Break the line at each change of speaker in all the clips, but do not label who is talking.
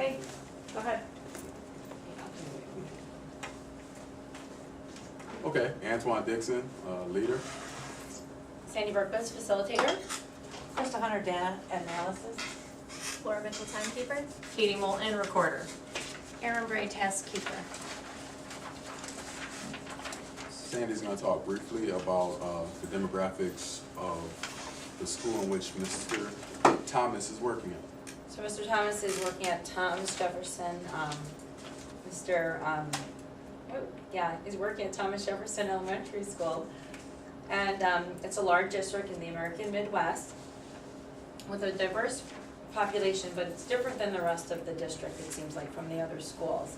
Okay, go ahead.
Okay, Antoine Dixon, leader.
Sandy Burkos, facilitator.
Krista Hunter, data analysis.
Laura Mitchell, timekeeper.
Katie Moulton, recorder.
Erin Bray, task keeper.
Sandy's going to talk briefly about the demographics of the school in which Mr. Thomas is working at.
So Mr. Thomas is working at Thomas Jefferson, he's working at Thomas Jefferson Elementary School. And it's a large district in the American Midwest with a diverse population, but it's different than the rest of the district, it seems like, from the other schools.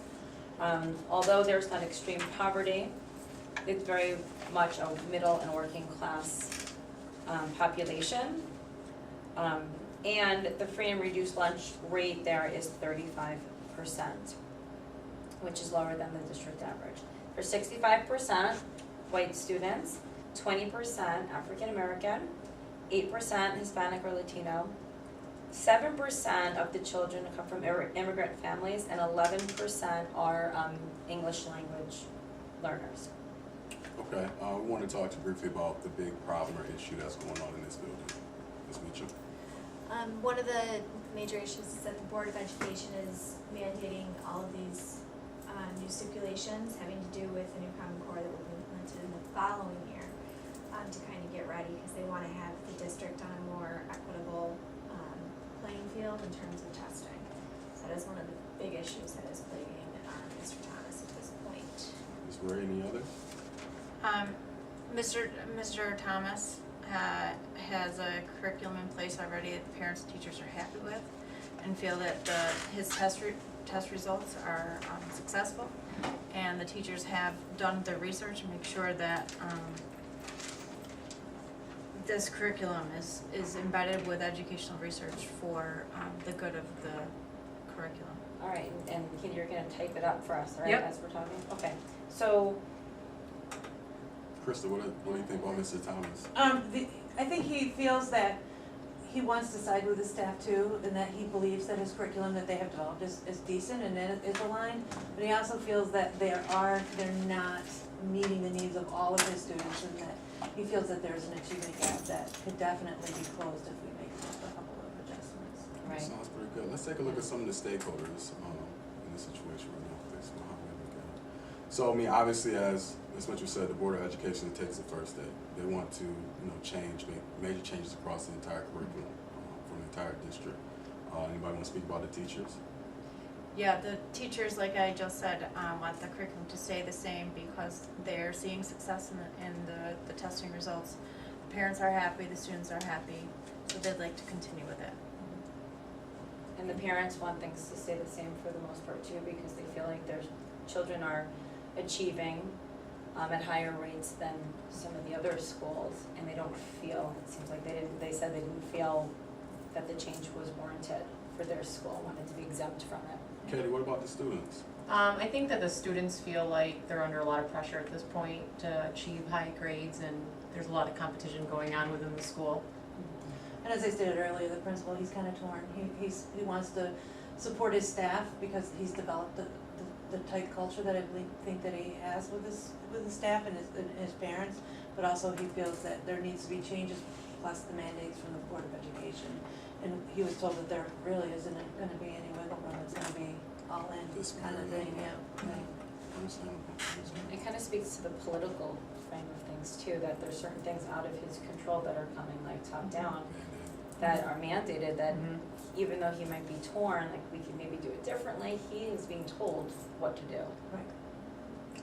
Although there's not extreme poverty, it's very much a middle and working class population. And the free and reduced lunch rate there is 35%, which is lower than the district average. There's 65% white students, 20% African American, 8% Hispanic or Latino, 7% of the children come from immigrant families, and 11% are English language learners.
Okay, we want to talk to you briefly about the big problem or issue that's going on in this building. Ms. Mitchell.
One of the major issues is that the Board of Education is mandating all of these new stipulations having to do with the new Common Core that will be implemented in the following year to kind of get ready, because they want to have the district on a more equitable playing field in terms of testing. So that is one of the big issues that is plaguing Mr. Thomas at this point.
Ms. Ray, any other?
Mr. Thomas has a curriculum in place already that the parents and teachers are happy with and feel that his test results are successful, and the teachers have done their research and make sure that this curriculum is embedded with educational research for the good of the curriculum.
All right, and you're gonna type it up for us, right,
Yep.
as we're talking? Okay, so,
Krista, what do you think about Mr. Thomas?
I think he feels that he wants to side with the staff too, and that he believes that his curriculum that they have developed is decent and that it is aligned. But he also feels that they're not meeting the needs of all of his students, and that he feels that there's an achievement gap that could definitely be closed if we make just a couple of adjustments.
right.
Sounds pretty good. Let's take a look at some of the stakeholders in this situation right now. Based on how we look at it. So, I mean, obviously, as Ms. Mitchell said, the Board of Education takes the first step. They want to, make major changes across the entire curriculum for the entire district. Anybody want to speak about the teachers?
Yeah, the teachers, like I just said, want the curriculum to stay the same because they're seeing success in the testing results. The parents are happy, the students are happy, so they'd like to continue with it.
And the parents want things to stay the same for the most part too, because they feel like their children are achieving at higher rates than some of the other schools, and they don't feel, it seems like they said they didn't feel that the change was warranted for their school, wanted to be exempt from it.
Katie, what about the students?
I think that the students feel like they're under a lot of pressure at this point to achieve high grades, and there's a lot of competition going on within the school.
And as I stated earlier, the principal, he's kind of torn. He wants to support his staff because he's developed the tight culture that I think that he has with his staff and his parents, but also he feels that there needs to be changes plus the mandates from the Board of Education. And he was told that there really isn't going to be any wiggle room. It's going to be all in kind of thing. Yeah. Right.
It kind of speaks to the political frame of things too, that there's certain things out of his control that are coming like top down, that are mandated, that even though he might be torn, like we can maybe do it differently, he is being told what to do.
Right.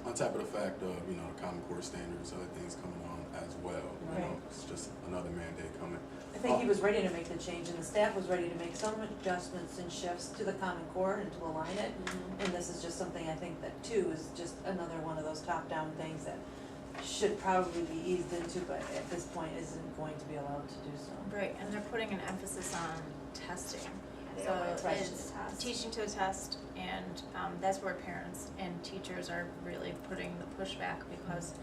On top of the fact of, the Common Core standards, other things coming on as well.
Right.
It's just another mandate coming.
I think he was ready to make the change, and the staff was ready to make some adjustments and shifts to the Common Core and to align it. And this is just something I think that too is just another one of those top-down things that should probably be eased into, but at this point isn't going to be allowed to do so.
Right, and they're putting an emphasis on testing.
They
So
don't want to teach
it's
to test.
teaching to a test, and that's where parents and teachers are really putting the pushback because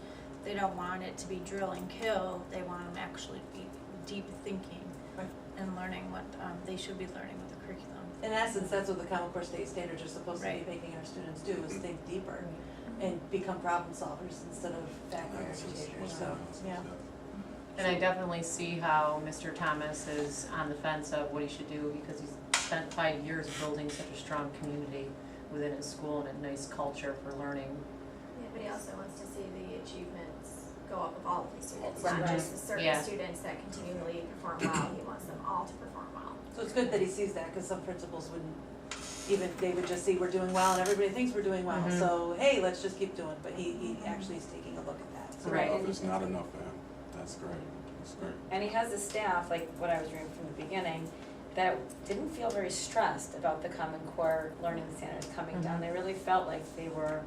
they don't want it to be drill and kill. They want them actually to be deep thinking.
Right.
and learning what they should be learning with the curriculum.
In essence, that's what the Common Core state standards are supposed to be
Right.
making our students do, is think deeper and become problem solvers instead of fact verification, so, yeah.
And I definitely see how Mr. Thomas is on the fence of what he should do, because he's spent 5 years building such a strong community within his school and a nice culture for learning.
Yeah, but he also wants to see the achievements go up of all of his students,
Right.
not just the certain
Yeah.
students that continually perform well, he wants them all to perform well.
So it's good that he sees that, because some principals wouldn't, even, they would just see we're doing well and everybody thinks we're doing well,
Mhm.
so, hey, let's just keep doing, but he actually is taking a look at that. So
Right.
Well, if it's not enough for him, that's great, that's great.
And he has a staff, like what I was reading from the beginning, that didn't feel very stressed about the Common Core learning standards coming down.
Mhm.
They really felt like they were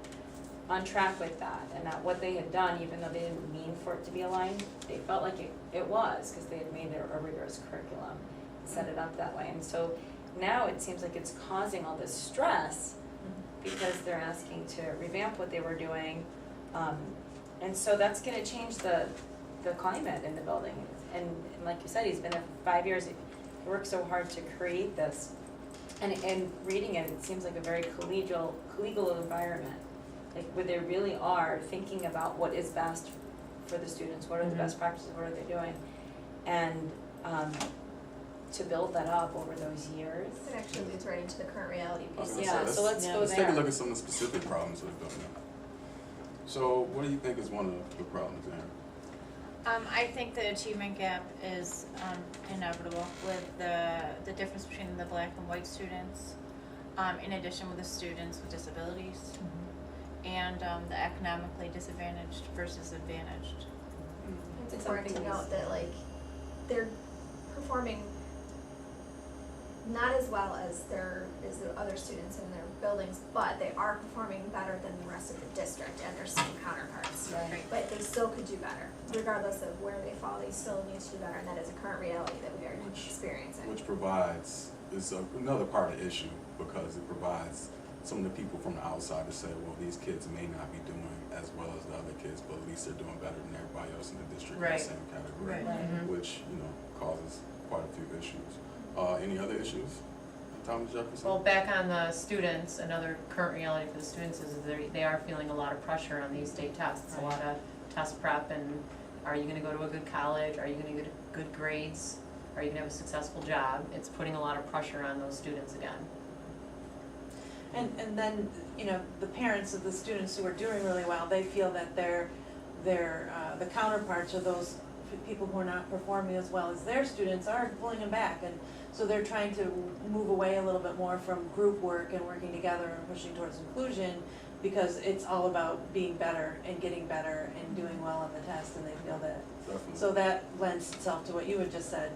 on track with that, and that what they had done, even though they didn't mean for it to be aligned, they felt like it was, because they had made it a rigorous curriculum, set it up that way. And so now it seems like it's causing all this stress because they're asking to revamp what they were doing. And so that's gonna change the climate in the building. And like you said, he's been there for 5 years, he worked so hard to create this. And reading it, it seems like a very collegial environment, like where they really are thinking about what is best for the students, what are the
Mhm.
best practices, what are they doing? And to build that up over those years.
It actually leads right into the current reality
I was
piece.
gonna
Yeah,
say,
so let's go
Let's take a
there.
look at some of the specific problems with the building. So what do you think is one of the problems there?
I think the achievement gap is inevitable with the difference between the black and white students, in addition with the students with disabilities, and the economically disadvantaged versus advantaged.
It's
It's
important to
something
note that like, they're performing not as well as the other students in their buildings, but they are performing better than the rest of the district and their same counterparts.
Right.
But they still could do better, regardless of where they fall, they still need to do better, and that is a current reality that we are experiencing.
Which provides, is another part of the issue, because it provides some of the people from the outside to say, well, these kids may not be doing as well as the other kids, but at least they're doing better than everybody else in the district in the
Right.
same category.
Right.
Mhm.
Which, causes quite a few issues. Any other issues, Thomas Jefferson?
Well, back on the students, another current reality for the students is they are feeling a lot of pressure on these state tests, a lot of test prep, and are you gonna go to a good college, are you gonna get good grades, are you gonna have a successful job? It's putting a lot of pressure on those students again.
And then, the parents of the students who are doing really well, they feel that the counterparts of those people who are not performing as well as their students are pulling them back, and so they're trying to move away a little bit more from group work and working together and pushing towards inclusion, because it's all about being better and getting better and doing well on the test, and they feel that.
Definitely.
So that lends itself to what you had just said.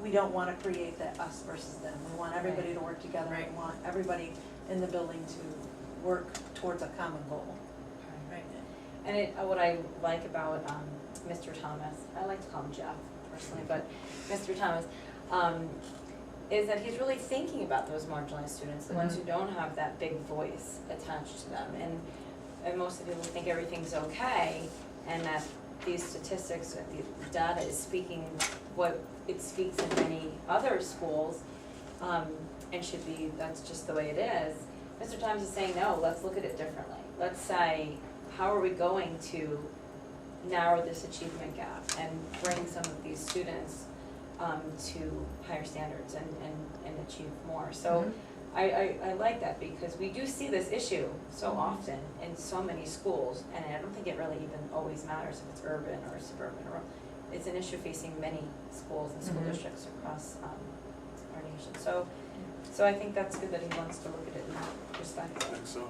We don't wanna create that us versus them, we want everybody to work together,
Right.
we want everybody in the building to work towards a common goal.
Right.
And what I like about Mr. Thomas, I like to call him Jeff personally, but Mr. Thomas, is that he's really thinking about those marginalized students, the ones who don't have that big voice attached to them. And most of the people think everything's okay, and that these statistics, the data is speaking what it speaks in many other schools, and should be, that's just the way it is. Mr. Thomas is saying, no, let's look at it differently. Let's say, how are we going to narrow this achievement gap and bring some of these students to higher standards and achieve more? So I like that, because we do see this issue so often in so many schools, and I don't think it really even always matters if it's urban or suburban, or it's an issue facing many schools and school
Mhm.
districts across our nation. So I think that's good that he wants to look at it in that
I
perspective.
think so.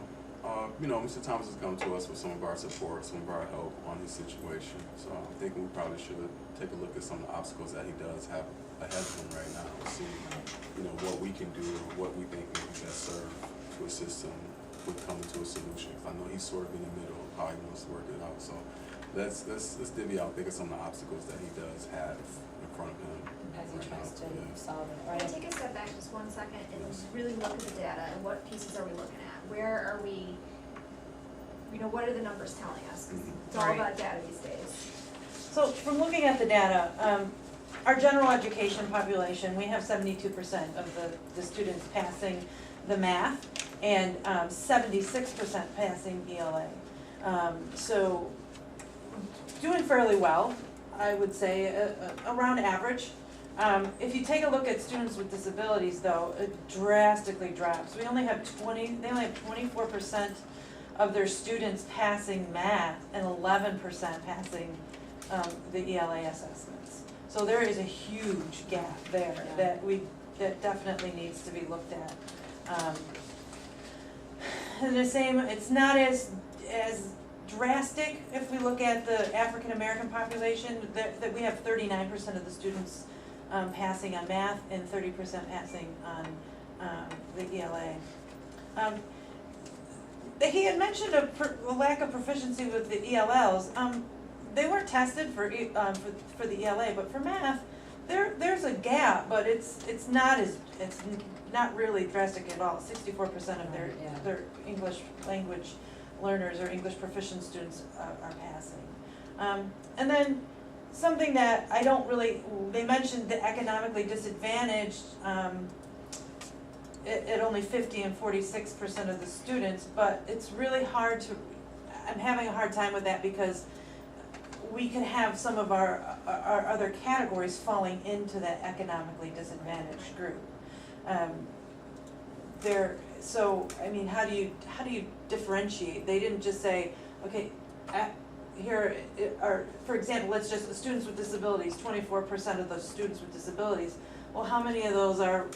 Mr. Thomas has come to us with some of our support, some of our help on his situation. So I'm thinking we probably should take a look at some of the obstacles that he does have ahead of him right now, and see, what we can do, or what we think may be best served to assist him with coming to a solution. I know he's sort of in the middle of how he wants to work it out. So let's divvy out, think of some of the obstacles that he does have in front of him
As he
right
tries
now.
to
Yeah.
solve it,
Can I
right?
take a step back just 1 second and really look at the data, and what pieces are we looking at? Where are we, what are the numbers telling us? 'Cause it's all
Right.
about data these days.
So from looking at the data, our general education population, we have 72% of the students passing the math and 76% passing ELA. So doing fairly well, I would say, around average. If you take a look at students with disabilities though, it drastically drops. They only have 24% of their students passing math and 11% passing the ELA assessments. So there is a huge gap there that definitely needs to be looked at. And the same, it's not as drastic if we look at the African American population, that we have 39% of the students passing on math and 30% passing on the ELA. He had mentioned a lack of proficiency with the ELLs. They weren't tested for the ELA, but for math, there's a gap, but it's not really drastic at all. 64% of their English language learners or English proficient students are passing. And then something that I don't really, they mentioned the economically disadvantaged at only 50 and 46% of the students, but it's really hard to, I'm having a hard time with that because we can have some of our other categories falling into that economically disadvantaged group. So, I mean, how do you differentiate? They didn't just say, okay, here are, for example, let's just, the students with disabilities, 24% of those students with disabilities, well, how many of those are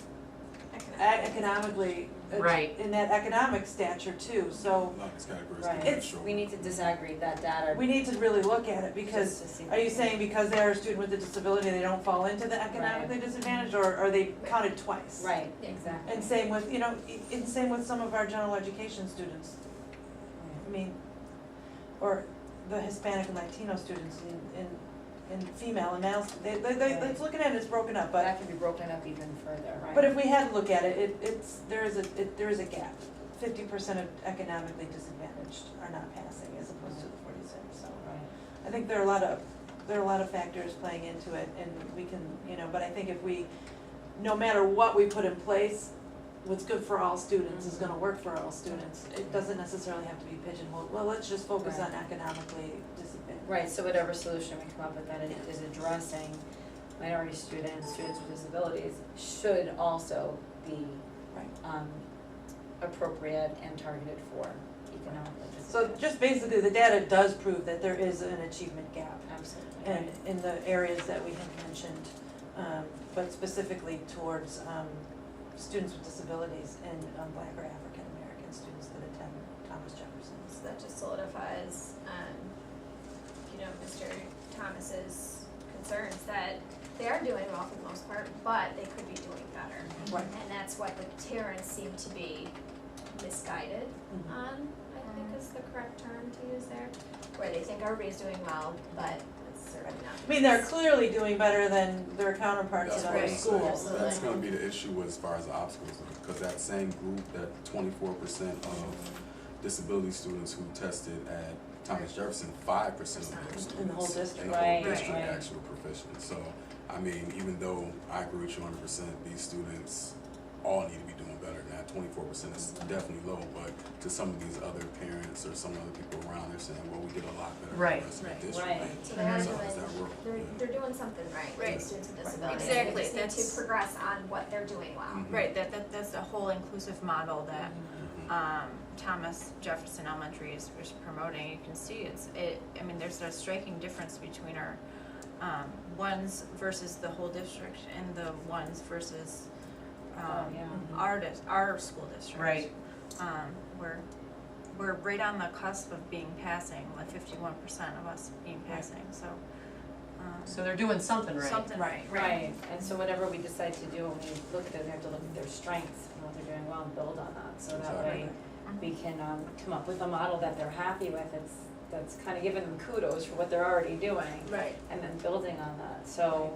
economically,
Right.
in that economic stature too, so
A lot of these categories
Right.
can
It's-
show.
We need to disaggregate that data.
we need to really look at it
just to
because,
see
are you
what-
saying because they're a student with a disability, they don't fall into the economically disadvantaged, or are they counted twice?
Right, exactly.
And same with, and same with some of our general education students, I mean, or the Hispanic and Latino students in female and male, it's looking at it as broken up, but
That can be broken up even further, right?
But if we had to look at it, there is a gap. 50% of economically disadvantaged are not passing as opposed to the 46, so.
Right.
I think there are a lot of factors playing into it, and we can, but I think if we, no matter what we put in place, what's good for all students is gonna work for all students. It doesn't necessarily have to be pigeonholed, well, let's just focus on economically disadvantaged.
Right, so whatever solution we come up with that is addressing minority students, students with disabilities, should also be
Right.
appropriate and targeted for economically
So
disadvantaged.
just basically, the data does prove that there is an achievement gap.
Absolutely.
And in the areas that we have mentioned, but specifically towards students with disabilities and Black or African American students that attend Thomas Jefferson.
So that just solidifies, Mr. Thomas's concerns that they are doing well for the most part, but they could be doing better.
Right.
And that's what the parents seem to be misguided
Mhm.
on, I think is the correct term to use there, where they think everybody's doing well, but it's certainly not.
I mean, they're clearly doing better than their counterparts
That's
in
what
other
I'm
schools.
saying. That's gonna be the issue as far as the obstacles, because that same group, that 24% of disability students who tested at Thomas Jefferson, 5% of those students
In the whole district.
in the whole
Right,
district
right.
actually were proficient. So, I mean, even though I agree with you 100%, these students all need to be doing better than that. 24% is definitely low, but to some of these other parents or some other people around, they're saying, well, we did a lot better than
Right,
the rest of
right.
the district.
Right.
So they are
So
doing,
is that work?
they're doing something right,
Right.
with students with
Right.
disabilities.
Exactly,
They just need
that's-
to progress on what they're doing well.
Mhm.
Right, that's the whole inclusive model that
Mhm.
Thomas Jefferson Elementary is promoting. You can see there's a striking difference between our ones versus the whole district and the ones versus our school district.
Right.
We're right on the cusp of being passing, like 51% of us being passing, so.
So they're doing something right.
Something right,
Right, and so whatever we decide to do, when we look at it, we have to look at their strengths and what they're doing well and build on that, so that way we can come up with a model that they're happy with, that's kind of giving them kudos for what they're already doing.
Right.
And then building on that, so,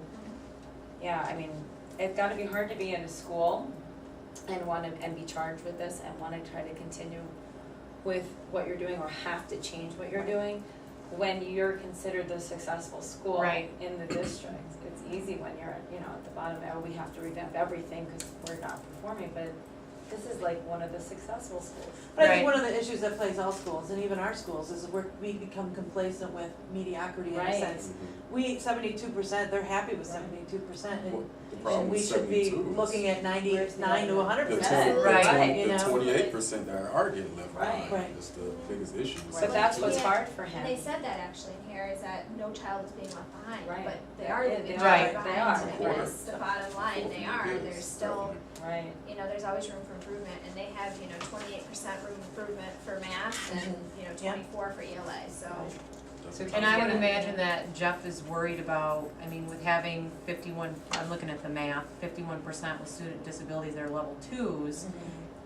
yeah, I mean, it's gotta be hard to be in a school and be charged with this and wanna try to continue with what you're doing or have to change what you're doing when you're considered the successful school
Right.
in the district. It's easy when you're, at the bottom, oh, we have to revamp everything because we're not performing, but this is like one of the successful schools.
But I
Right.
think one of the issues that plagues all schools, and even our schools, is we become complacent with mediocrity in a
Right.
sense. We, 72%, they're happy with 72%,
Well,
and
the problem
and we
with
should be
72 is
looking at 99 to
the
100%.
Right.
You know?
28% that are getting left
Right.
behind.
Right.
That's the biggest issue.
But that's what's
Yeah.
hard for
And
him.
they said that actually in here, is that no child is being left behind,
Right.
but they are
Yeah,
being
they
are.
left
They
behind,
are.
and it's the bottom line, they are,
It is,
there's still,
Right.
there's always room for improvement, and they have, 28% room improvement for math and,
Yeah.
24 for ELA, so.
So
And I would
Yeah.
imagine that Jeff is worried about, with having 51, I'm looking at the math, 51% with student disabilities that are level 2s,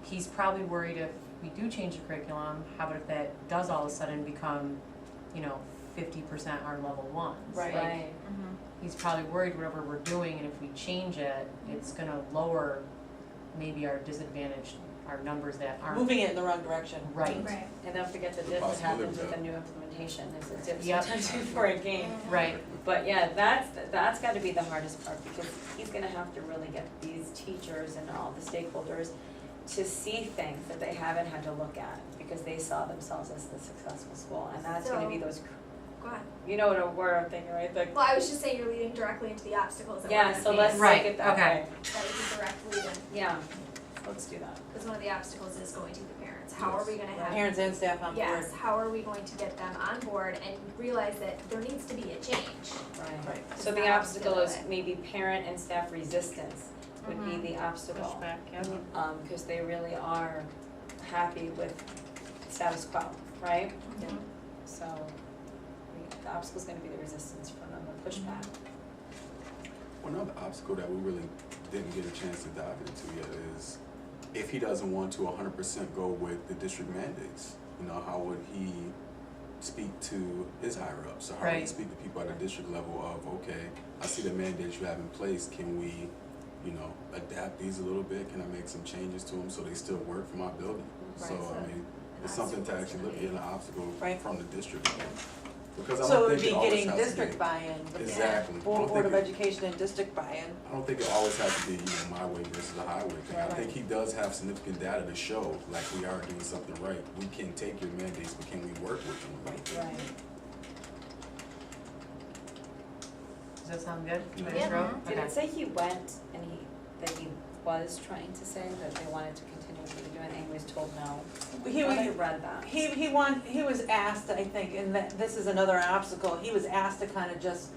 he's probably worried if we do change the curriculum, how about if that does all of a sudden become, 50% are level 1s?
Right.
Like,
Right.
he's probably worried whatever we're doing, and if we change it, it's gonna lower maybe our disadvantaged, our numbers that aren't.
Moving it in the wrong direction.
Right,
And don't forget the
The
dip that
possibility
happens
of
with
that.
the new implementation, is it dips
Yep.
sometimes before a game.
right,
But yeah, that's gotta be the hardest part, because he's gonna have to really get these teachers and all the stakeholders to see things that they haven't had to look at, because they saw themselves as the successful school, and that's gonna be those,
Go on.
you know what word I'm thinking, right? The,
Well, I was just saying you're leading directly into the obstacles that we're
yeah,
gonna
so let's
face.
Right,
take it that
okay.
way.
That is a direct lead in,
Yeah, let's do that.
because one of the obstacles is going to the parents. How are we gonna have?
Parents and staff on board.
Yes, how are we going to get them on board and realize that there needs to be a change?
Right.
So
It's
the
not
obstacle
gonna
is
do it.
maybe parent and staff resistance would be the obstacle.
pushback, yeah.
Cause they really are happy with status quo, right?
Mhm.
So, the obstacle's gonna be the resistance from them, the pushback.
One other obstacle that we really didn't get a chance to dive into yet is if he doesn't want to 100% go with the district mandates, how would he speak to his higher ups? So how would he
Right.
speak to people at the district level of, okay, I see the mandates you have in place, can we, adapt these a little bit? Can I make some changes to them so they still work for my building? So,
Right.
it's something to actually look at, an obstacle
Right.
from the district level. Because I
So
don't
it would
think
be
it always
getting
has to
district
be.
buy-in, but
Exactly. I don't
Board
think
of
it-
Education and district buy-in.
I don't think it always has to be, my way versus the highway thing. I
Right.
think he does have significant data to show, like, we are doing something right. We can take your mandates, but can we work with them a little bit?
Right.
Does that sound good?
Yeah.
Ms. Rowe?
Did
Okay.
it say he went and that he was trying to say that they wanted to continue what they were doing and he was told no?
He
I thought I
was,
read that.
he was asked, I think, and this is another obstacle, he was asked to kind of just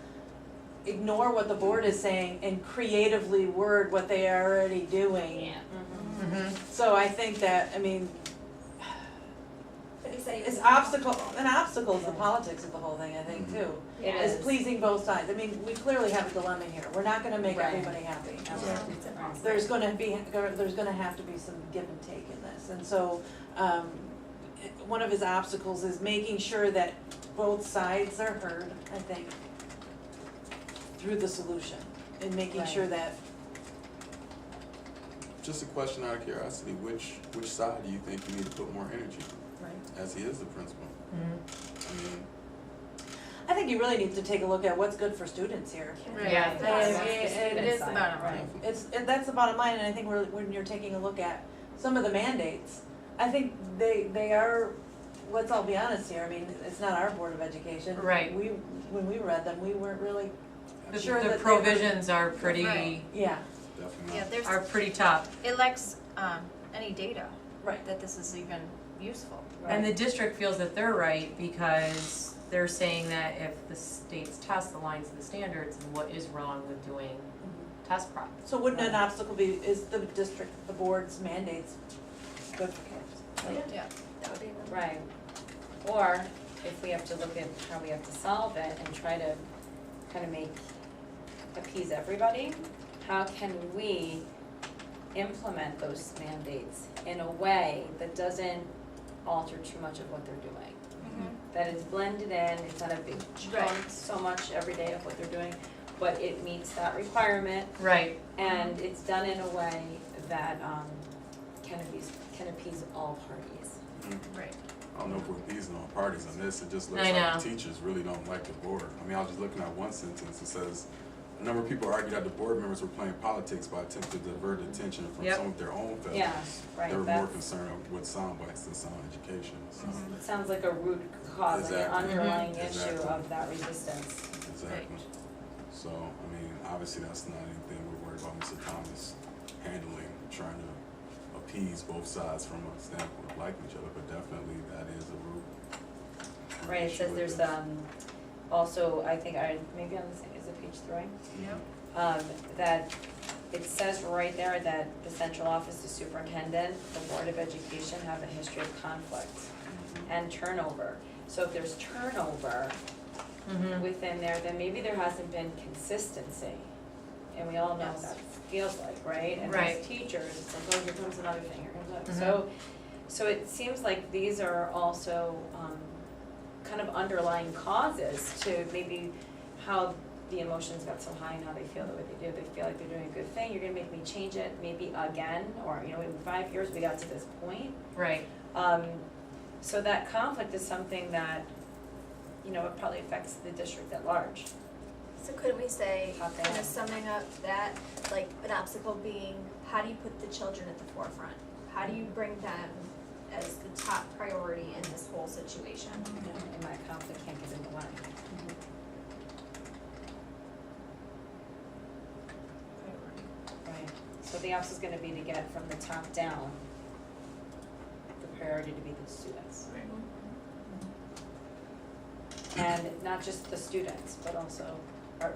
ignore what the board is saying and creatively word what they are already doing.
Mhm.
Mhm.
So I think that,
But he said he
it's
was-
an obstacle is the politics of the whole thing, I think,
Mhm.
too.
It
Is
is.
pleasing both sides. We clearly have a dilemma here. We're not gonna make
Right.
everybody happy.
Absolutely.
It's impossible.
There's gonna have to be some give and take in this. And so, one of his obstacles is making sure that both sides are heard, I think, through the solution. And making
Right.
sure that,
Just a question out of curiosity, which side do you think you need to put more energy, as he is the principal?
Mhm.
I think you really need to take a look at what's good for students here.
Yeah.
It is the bottom line.
That's the bottom line, and I think when you're taking a look at some of the mandates, I think they are, let's all be honest here, it's not our Board of Education.
Right.
When we read them, we weren't really,
The-
Sure
The
that they were-
provisions are pretty,
Right.
yeah,
Definitely
Yeah,
not.
there's,
are pretty tough.
it lacks, any data
right.
that this is even useful.
And the district feels that they're right because they're saying that if the state's test aligns to the standards, then what is wrong with doing test prep?
So wouldn't an obstacle be, is the district, the board's mandates good for kids?
Yeah.
That would be the.
Right. Or if we have to look at how we have to solve it and try to kind of appease everybody, how can we implement those mandates in a way that doesn't alter too much of what they're doing? That it's blended in, it's not a big chunk so much every day of what they're doing, but it meets that requirement
Right,
and it's done in a way that can appease all parties.
Mhm.
Right.
I don't know if we're appeasing all parties on this, it just looks
I
like
know.
the teachers really don't like the board. I was just looking at one sentence, it says, a number of people argued that the board members were playing politics by attempting to divert attention from
Yep.
some of their own failures.
Yeah, right,
They were more
that's-
concerned with sound bites than sound education. So,
It sounds like a root cause, like an
Exactly.
underlying
Mhm.
issue
Exactly.
of that resistance.
exactly. So, I mean, obviously that's not anything we're worried about Mr. Thomas handling, trying to appease both sides from a standpoint of liking each other, but definitely that is a root.
Right, it
issue
says
with
there's,
this.
Also, I think maybe on the same, is it page 3?
Yep.
That it says right there that the central office, the superintendent, the Board of Education have a history of conflict and turnover. So if there's turnover
Mhm.
within there, then maybe there hasn't been consistency. And we all know
Yes.
that feels like, right? And
Right.
as teachers, it's like, oh, here comes another thing, here comes another.
Mhm.
So it seems like these are also kind of underlying causes to maybe how the emotions got so high and how they feel the way they do. They feel like they're doing a good thing, you're gonna make me change it maybe again, or, you know, in 5 years we got to this point.
Right,
So that conflict is something that, you know, it probably affects the district at large.
So couldn't we say,
Top
kind
down.
of summing up that, like, an obstacle being, how do you put the children at the forefront? How do you bring them as the top priority in this whole situation?
And that conflict can't get in the way. Right, so the ops is gonna be to get from the top down, the priority to be the students. And not just the students, but also,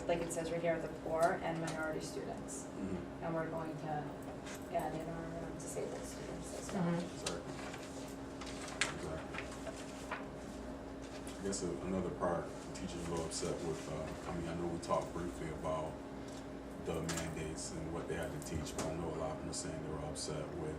like it says right here, the poor and minority students.
Mhm.
And we're going to add in our disabled students as well.
Mhm.
Exactly. Exactly. I guess another part, teachers are a little upset with, I know we talked briefly about the mandates and what they had to teach, but I know a lot of them are saying they were upset with,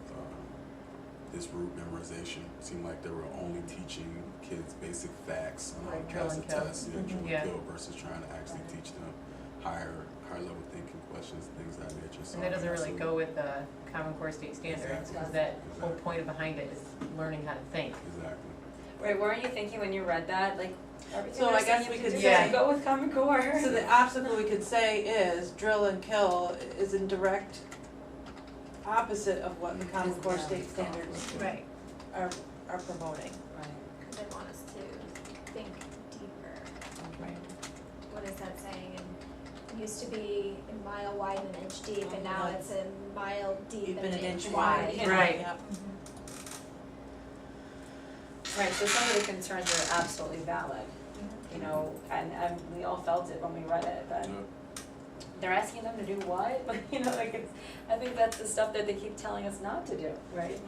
this root memorization. It seemed like they were only teaching kids basic facts on how
Like
to
drill
pass a
and kill.
test,
Mhm.
drill and
Yeah.
kill, versus trying to actually teach them higher level thinking questions, things of that nature. So
and that doesn't really
absolutely.
go with the Common Core State Standards,
Exactly.
because that whole
Exactly.
point behind it is learning how to think.
Exactly.
Right, weren't you thinking when you read that, like, everything
So
they're
I guess
saying
we
you
could
can do,
say-
go with Common Core?
So the obstacle we could say is drill and kill is in direct opposite of what the Common Core
Yeah.
state standards
Right.
are promoting.
Right,
Because they want us to think deeper.
right.
What is that saying? And it used to be a mile wide and an inch deep, and now it's a mile deep and an inch wide.
Yeah.
Right.
Yep.
Right, so some of the concerns are absolutely valid, you know, and we all felt it when we read it, but
Yeah.
they're asking them to do what? You know, like it's, I think that's the stuff that they keep telling us not to do, right?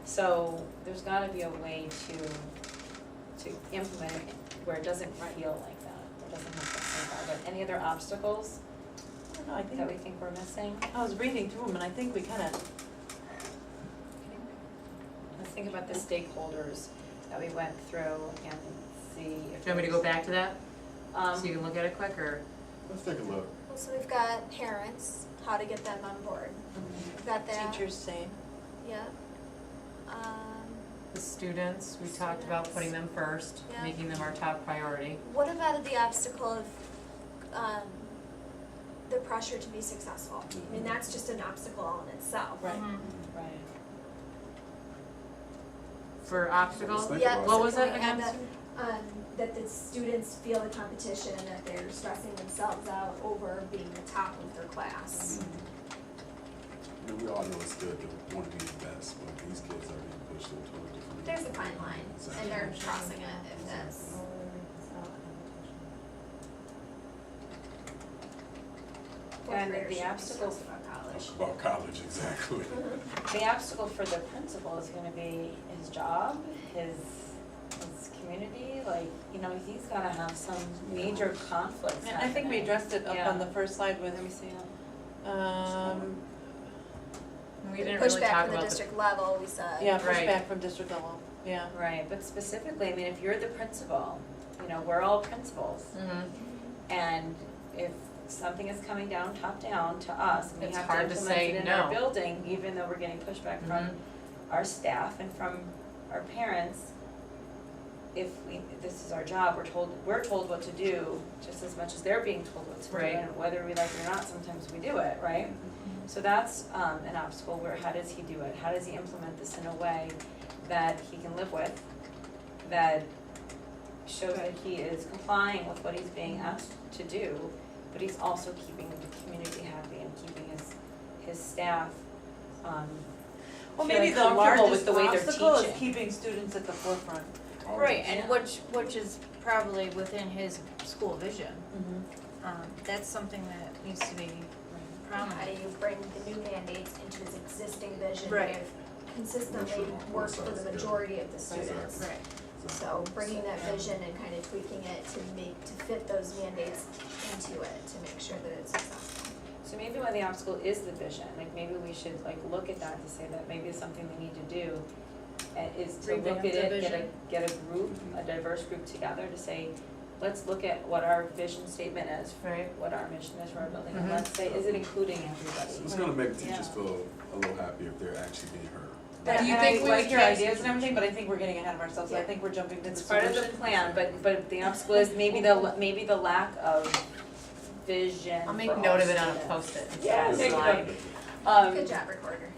So there's gotta be a way to implement it where it doesn't feel like that, it doesn't have to feel bad. But any other obstacles
I don't know, I
that we
think,
think we're missing?
I was reading through them and I think we kinda,
Let's think about the stakeholders that we went through and see if.
Do you want me to go back to that,
Um,
so you can look at it quick, or?
Let's take a look.
Well, so we've got parents, how to get them on board. We've got that.
teachers same.
Yep.
The students, we talked about putting them first,
Yeah.
making them our top priority.
What about the obstacle of the pressure to be successful? I mean, that's just an obstacle all in itself.
Right.
Right.
For obstacles,
Let's think
Yeah,
about
what
so
was
can
it
we add
again?
that, that the students feel the competition and that they're stressing themselves out over being the top of their class.
I mean, we all know it's good to want to be the best, but these kids are being pushed into a different.
There's a fine line, and they're crossing it if that's. fourth
And
graders
the
should be
obstacles-
stressed about college.
About college, exactly.
The obstacle for the principal is gonna be his job, his community, like, you know, he's gotta have some major conflicts
And I think we
happening.
addressed it up
Yeah.
on the first slide with,
Let me see it.
We didn't really
Pushback
talk
from the
about the,
district level, we said.
yeah,
Right.
pushback from district level, yeah.
Right, but specifically, I mean, if you're the principal, you know, we're all principals,
Mhm.
and if something is coming down, top down to us, and we
It's
have to
hard to
implement
say
it in our
no.
building, even though we're getting pushback from
Mhm.
our staff and from our parents, this is our job, we're told what to do just as much as they're being told what to do.
Right.
And whether we like it or not, sometimes we do it, right? So that's an obstacle where how does he do it? How does he implement this in a way that he can live with, that shows that he is complying with what he's being asked to do, but he's also keeping the community happy and keeping his staff
Well, maybe
feeling
the
comfortable with
largest
the way they're
obstacle is
teaching.
keeping students at the forefront.
Right, and
Yeah.
which is probably within his school vision.
Mm-hmm.
That's something that needs to be
How do
prominent.
you bring the new mandates into his existing vision
Right.
that have consistently
Make sure
worked for the majority of the students?
Right.
So bringing that vision and kind of tweaking it to fit those mandates into it, to make sure that it's successful.
So maybe one of the obstacle is the vision, like maybe we should like look at that to say that maybe it's something we need to do. Is to
Revamp
look at
the
it,
vision.
get a group, a diverse group together to say, let's look at what our vision statement is,
Right.
what our mission is for our building, and
Mhm.
let's say, is it including everybody?
It's gonna make the
Yeah.
teachers feel a little happier if they're actually being heard.
And
Do you
and
think
I
we
like
would
your
try-
ideas and everything, but I think we're getting ahead of ourselves, I
Yeah.
think we're jumping to the
It's part of the
solution.
plan, but the obstacle is maybe the lack of vision
I'll make
for all
note of it on a
students.
post-it.
Yeah,
It's
there you
slide.
go.
Good job, recorder.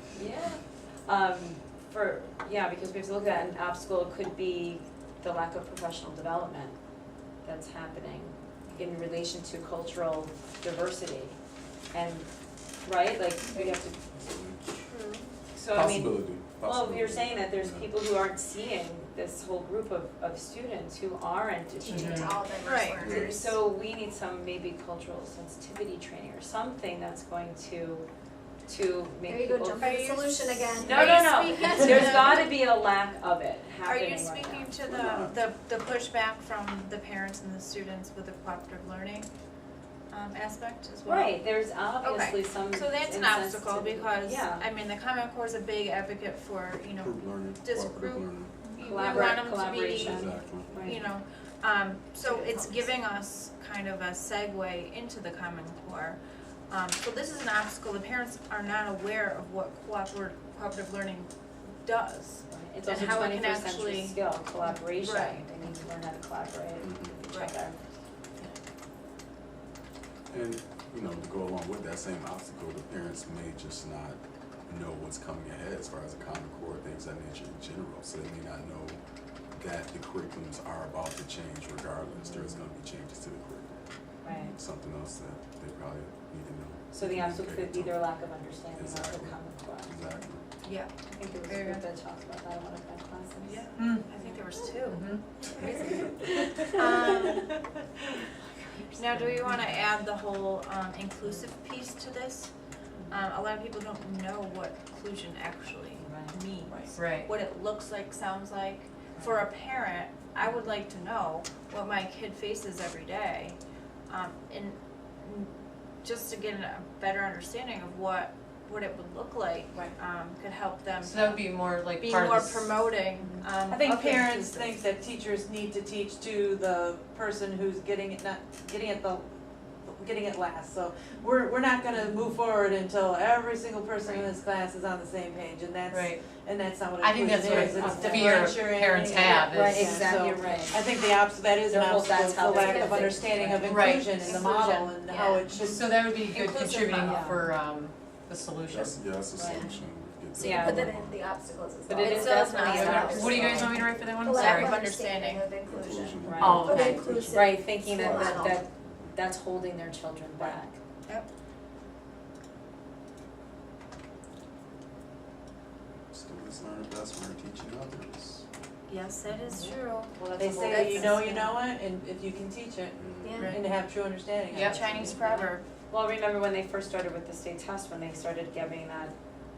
Yeah, because we have to look at an obstacle, it could be the lack of professional development that's happening in relation to cultural diversity. And, right, like, we have to, so I mean,
Possibility.
well, you're saying that there's
Yeah.
people who aren't seeing this whole group of students who aren't
Teaching
achieving.
to all diverse
Right.
learners.
So we need some maybe cultural sensitivity training or something that's going to make
There you
people.
go, jump to the solution again.
No,
Are
no,
you
no,
speaking to
there's
the-
gotta be a lack of it
Are
happening
you
right now.
speaking to the pushback from the parents and the students with the cooperative learning aspect as well?
Right, there's obviously some
So that's an obstacle
insensitivity.
because,
Yeah.
I mean, the Common Core is a big advocate for,
Group learning,
this
cooperative
group-
learning.
we want them to be,
Collaboration.
Exactly.
you
Right.
know, so it's giving us kind of a segue into the Common Core. So this is an obstacle, the parents are not aware of what cooperative learning does.
Right. It's
And
also
how it can
21st century
actually-
skill, collaboration,
Right.
they need to learn how to collaborate with each
Right.
other.
And, you know, to go along with that same obstacle, the parents may just not know what's coming ahead as far as the Common Core, things of that nature in general. So they may not know that the curriculums are about to change regardless. There's gonna be changes to the curriculum.
Right.
Something else that they probably need to know.
So the obstacle could be their lack of understanding of the
Exactly.
Common Core.
Exactly.
Yeah.
I think there was a
Very
group
good.
that talked about that in one of my classes.
Mm.
I think there was two.
Mhm.
Now, do we wanna add the whole inclusive piece to this? A lot of people don't know what inclusion actually
Right.
means.
Right.
What it looks like, sounds like. For a parent, I would like to know what my kid faces every day. And just to get a better understanding of what it would look like,
Right.
could help them
So that would be more like
be
part of
more
this-
promoting,
I think
of
parents
inclusive.
think that teachers need to teach to the person who's getting it last, so we're not gonna move forward until every single person in this class is on the same page, and
Right.
that's not what
I think
inclusion
that's
is,
what
it's
a fear
differentiating.
parents have is.
Right, exactly,
So,
you're right.
I think that is an
Their whole-
obstacle,
that's how
the
they
lack
think
of understanding of
Right.
inclusion in the model and how
Yeah.
it should.
So that would be good
Inclusive
contributing
model.
for the solution.
That's a
Right.
solution. Get
So, yeah.
Put that in the obstacles as well.
But it
It's
is
still
definitely
not
an
enough.
obstacle.
What do you guys want me to write for that one?
The lack
Sorry.
of
Understanding.
understanding of inclusion.
Right.
Oh,
Of
okay.
inclusive.
Right, thinking
school
that
model.
that's holding their children back.
Students learn best when they're teaching others.
Yes, that is true.
Well, that's
They
a whole
say
different
you know
skill.
it, and if you can teach it,
Yeah.
Right.
and to have true understanding of it.
Yep.
Chinese proverb.
Well, remember when they first started with the state test, when they started giving that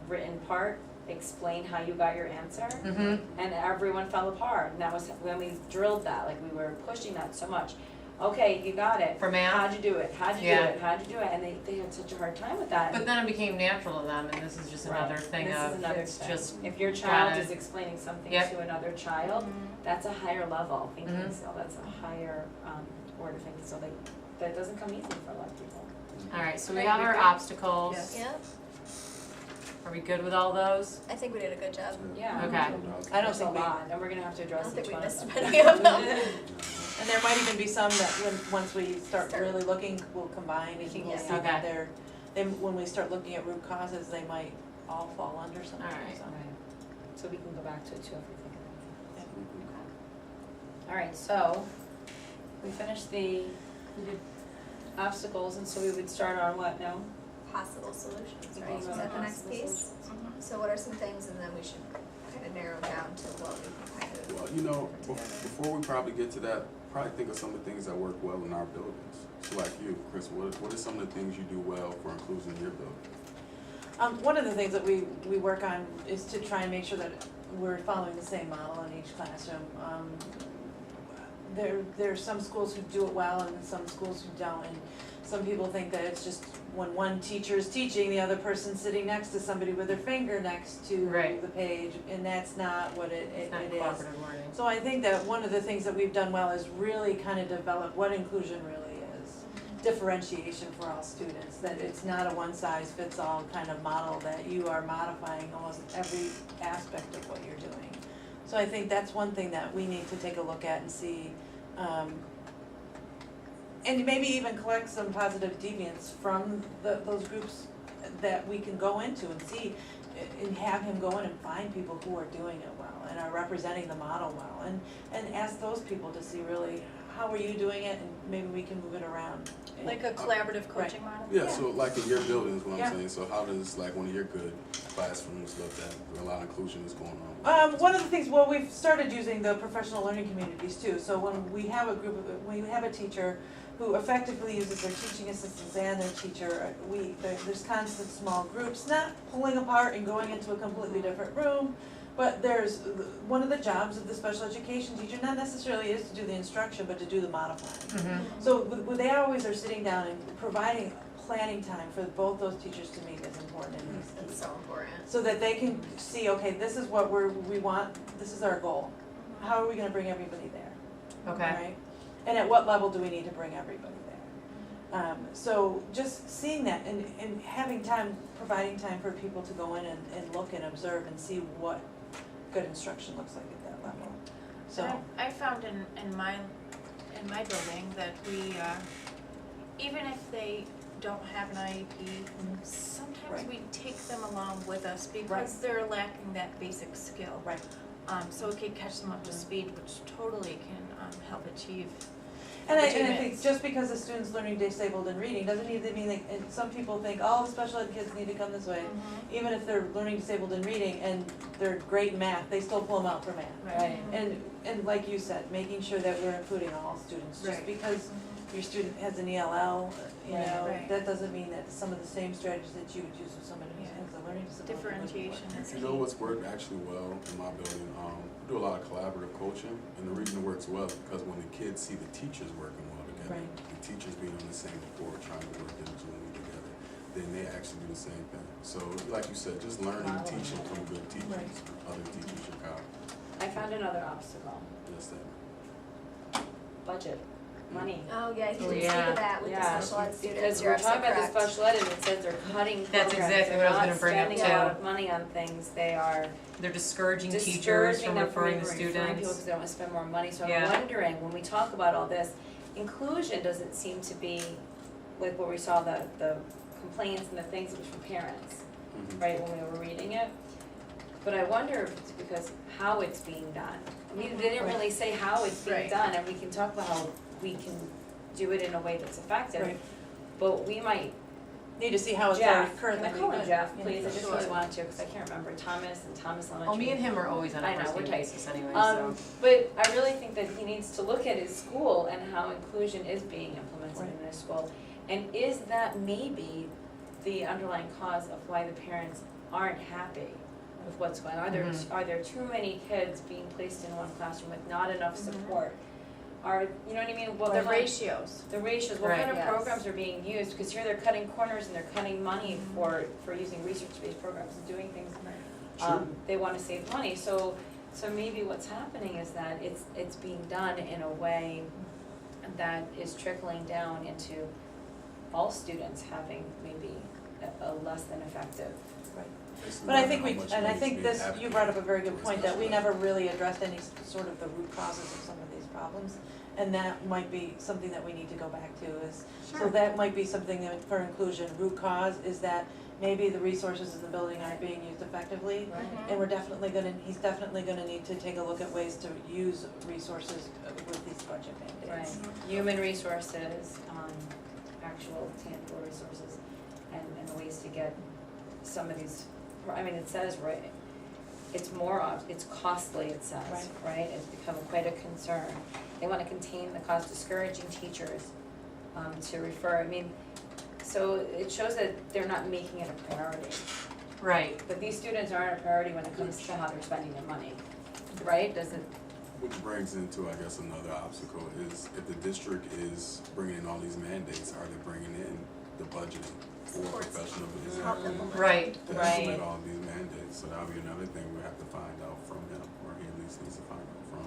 written part, explain how you got your answer,
Mm-hmm.
and everyone fell apart, and that was when we drilled that, like we were pushing that so much. Okay, you got it.
For math?
How'd you do it? How'd you do
Yeah.
it? How'd you do it? And they had such a hard time with that.
But then it became natural to them, and this is just
Right.
another thing
This is
of,
another
it's
thing.
just,
If your child
gotta-
is explaining something
Yep.
to another child, that's a higher level thinking
Mhm.
skill, that's a higher order of thinking, so that doesn't come easy for a lot of people.
alright, so we
Okay,
have
you're
our
good.
obstacles.
Yes.
Yeah.
Are we good with all those?
I think we did a good job.
Yeah.
Okay.
I don't
There's a
think we,
lot, and we're gonna have to
I
address
don't think
each
we
one of
missed
them.
many of them.
and there might even be some that once we start really looking, we'll combine and we'll
Yeah.
see that they're, then when we start looking at root causes, they might all fall under something,
Alright.
so.
Right. So we can go back to it too if we think of anything.
Yeah.
All right, so we finished the obstacles, and so we would start on what now?
Possible solutions, right?
Possible
Is that the next
solutions.
piece? So what are some things, and then we should kind of narrow down to what we can kind of.
Well, you know, before we probably get to that, probably think of some of the things that work well in our buildings. So like you, Chris, what are some of the things you do well for inclusion in your building?
One of the things that we work on is to try and make sure that we're following the same model in each classroom. There are some schools who do it well and some schools who don't, and some people think that it's just when one teacher is teaching, the other person's sitting next to somebody with their finger next to
Right.
the page, and that's not what it
It's not
is.
cooperative learning.
So I think that one of the things that we've done well is really kind of develop what inclusion really is. Differentiation for all students, that it's not a one-size-fits-all kind of model, that you are modifying almost every aspect of what you're doing. So I think that's one thing that we need to take a look at and see, and maybe even collect some positive deviance from those groups that we can go into and see, and have him go in and find people who are doing it well and are representing the model well, and ask those people to see really, how are you doing it, and maybe we can move it around.
Like a collaborative coaching model?
Yeah, so like in your building is what
Yeah.
I'm saying, so how does like one of your good classrooms look that where a lot of inclusion is going on?
One of the things, well, we've started using the professional learning communities too, so when we have a group of, when you have a teacher who effectively uses their teaching assistants and their teacher, there's constant small groups, not pulling apart and going into a completely different room, but there's, one of the jobs of the special education teacher, not necessarily is to do the instruction, but to do the modifying.
Mm-hmm.
So they always are sitting down and providing planning time for both those teachers to meet is important in these
That's
keys.
so important.
So that they can see, okay, this is what we want, this is our goal. How are we gonna bring everybody there?
Okay.
Right? And at what level do we need to bring everybody there? So just seeing that and having time, providing time for people to go in and look and observe and see what good instruction looks like at that level. So,
I found in my building that we, even if they don't have an IEP, sometimes
Right.
we take them along with us
Right.
because they're lacking that basic skill.
right.
So it can catch them up to speed, which totally can help achieve.
And I
achievements.
think just because a student's learning disabled in reading doesn't need to mean that, and some people think, oh, the special ed kids need to come this way. Even if they're learning disabled in reading and they're great in math, they still pull them out for math.
Right.
And like you said, making sure that we're including all students, just
Right.
because your student has an ELL, you
Right.
know,
Right.
that doesn't mean that some of the same strategies that you would use with somebody who
Yeah.
has a learning disability. would work.
Differentiation is
You know what's worked actually well in my building? We do a lot of collaborative coaching, and the reason it works well is because when the kids see the teachers working well together,
Right.
the teachers being on the same board, trying to work diligently together, then they actually do the same thing. So, like you said, just learning and teaching from good teachers,
Right.
other teachers should copy.
I found another obstacle,
Yes, that.
budget, money.
Oh, yeah, you
Oh,
did speak
yeah.
of that with the
Yeah.
special ed students,
Because
you're
we're talking
absolutely
about the
correct.
special ed and it says they're cutting programs,
That's exactly what I was gonna bring up
they're not spending a lot
too.
of money on things, they are
They're discouraging teachers
discouraging
from
them from
referring
even
to
referring people because
students.
they don't wanna spend more money, so
Yeah.
I'm wondering, when we talk about all this, inclusion doesn't seem to be like where we saw the complaints and the things that was from parents,
Mhm.
right, when we were reading it. But I wonder if it's because how it's being done. I mean, they didn't
Right.
really say how it's being
Right.
done, and we can talk about how we can do it in a way that's effective.
Right.
But we might,
Need to see how it's already
Jeff,
currently
can I
being
call him
done.
Jeff,
Yeah.
please, I just
Sure.
really wanted to, because I can't remember, Thomas and Thomas Elementary.
Oh, me and him are always on
I
a
know,
first
we're
name
tight.
basis anyway, so.
But I really think that he needs to look at his school and how inclusion is being implemented
Right.
in his school. And is that maybe the underlying cause of why the parents aren't happy with what's going on?
Mhm.
Are there too many kids being placed in one classroom with not enough support? Are, you know what I mean? Well,
The
they're not-
ratios.
the ratios, what
Right.
kind of
Yes.
programs are being used? Because here they're cutting corners and they're cutting money for using research-based programs and doing things. They wanna save money, so maybe what's happening is that it's being done in a way that is trickling down into all students having maybe a less than effective.
Right.
basically
But I
wondering
think
how much
and I
money is
think
being
this, you
advocated
brought up a very good
towards
point, that we
special ed.
never really addressed any sort of the root causes of some of these problems. And that might be something that we need to go back to is, so
Sure.
that might be something that for inclusion, root cause is that maybe the resources in the building aren't being used effectively.
Right.
And he's definitely gonna need to take a look at ways to use resources with these budget
Right,
mandates.
human resources, actual tangible resources, and ways to get some of these, I mean, it says, right, it's it's costly, it says, right? It's become quite a concern. They wanna contain the cost, discouraging teachers, to refer, I mean, so it shows that they're not making it a priority.
Right.
But these students aren't a priority when it comes to how they're spending their money, right? Doesn't,
Which brings into, I guess, another obstacle is if the district is bringing in all these mandates, are they bringing in the budgeting for
Supports.
professional
Help them
development
Right.
to
Right.
implement all these mandates? So that'll be another thing we have to find out from him, or he at least needs to find out from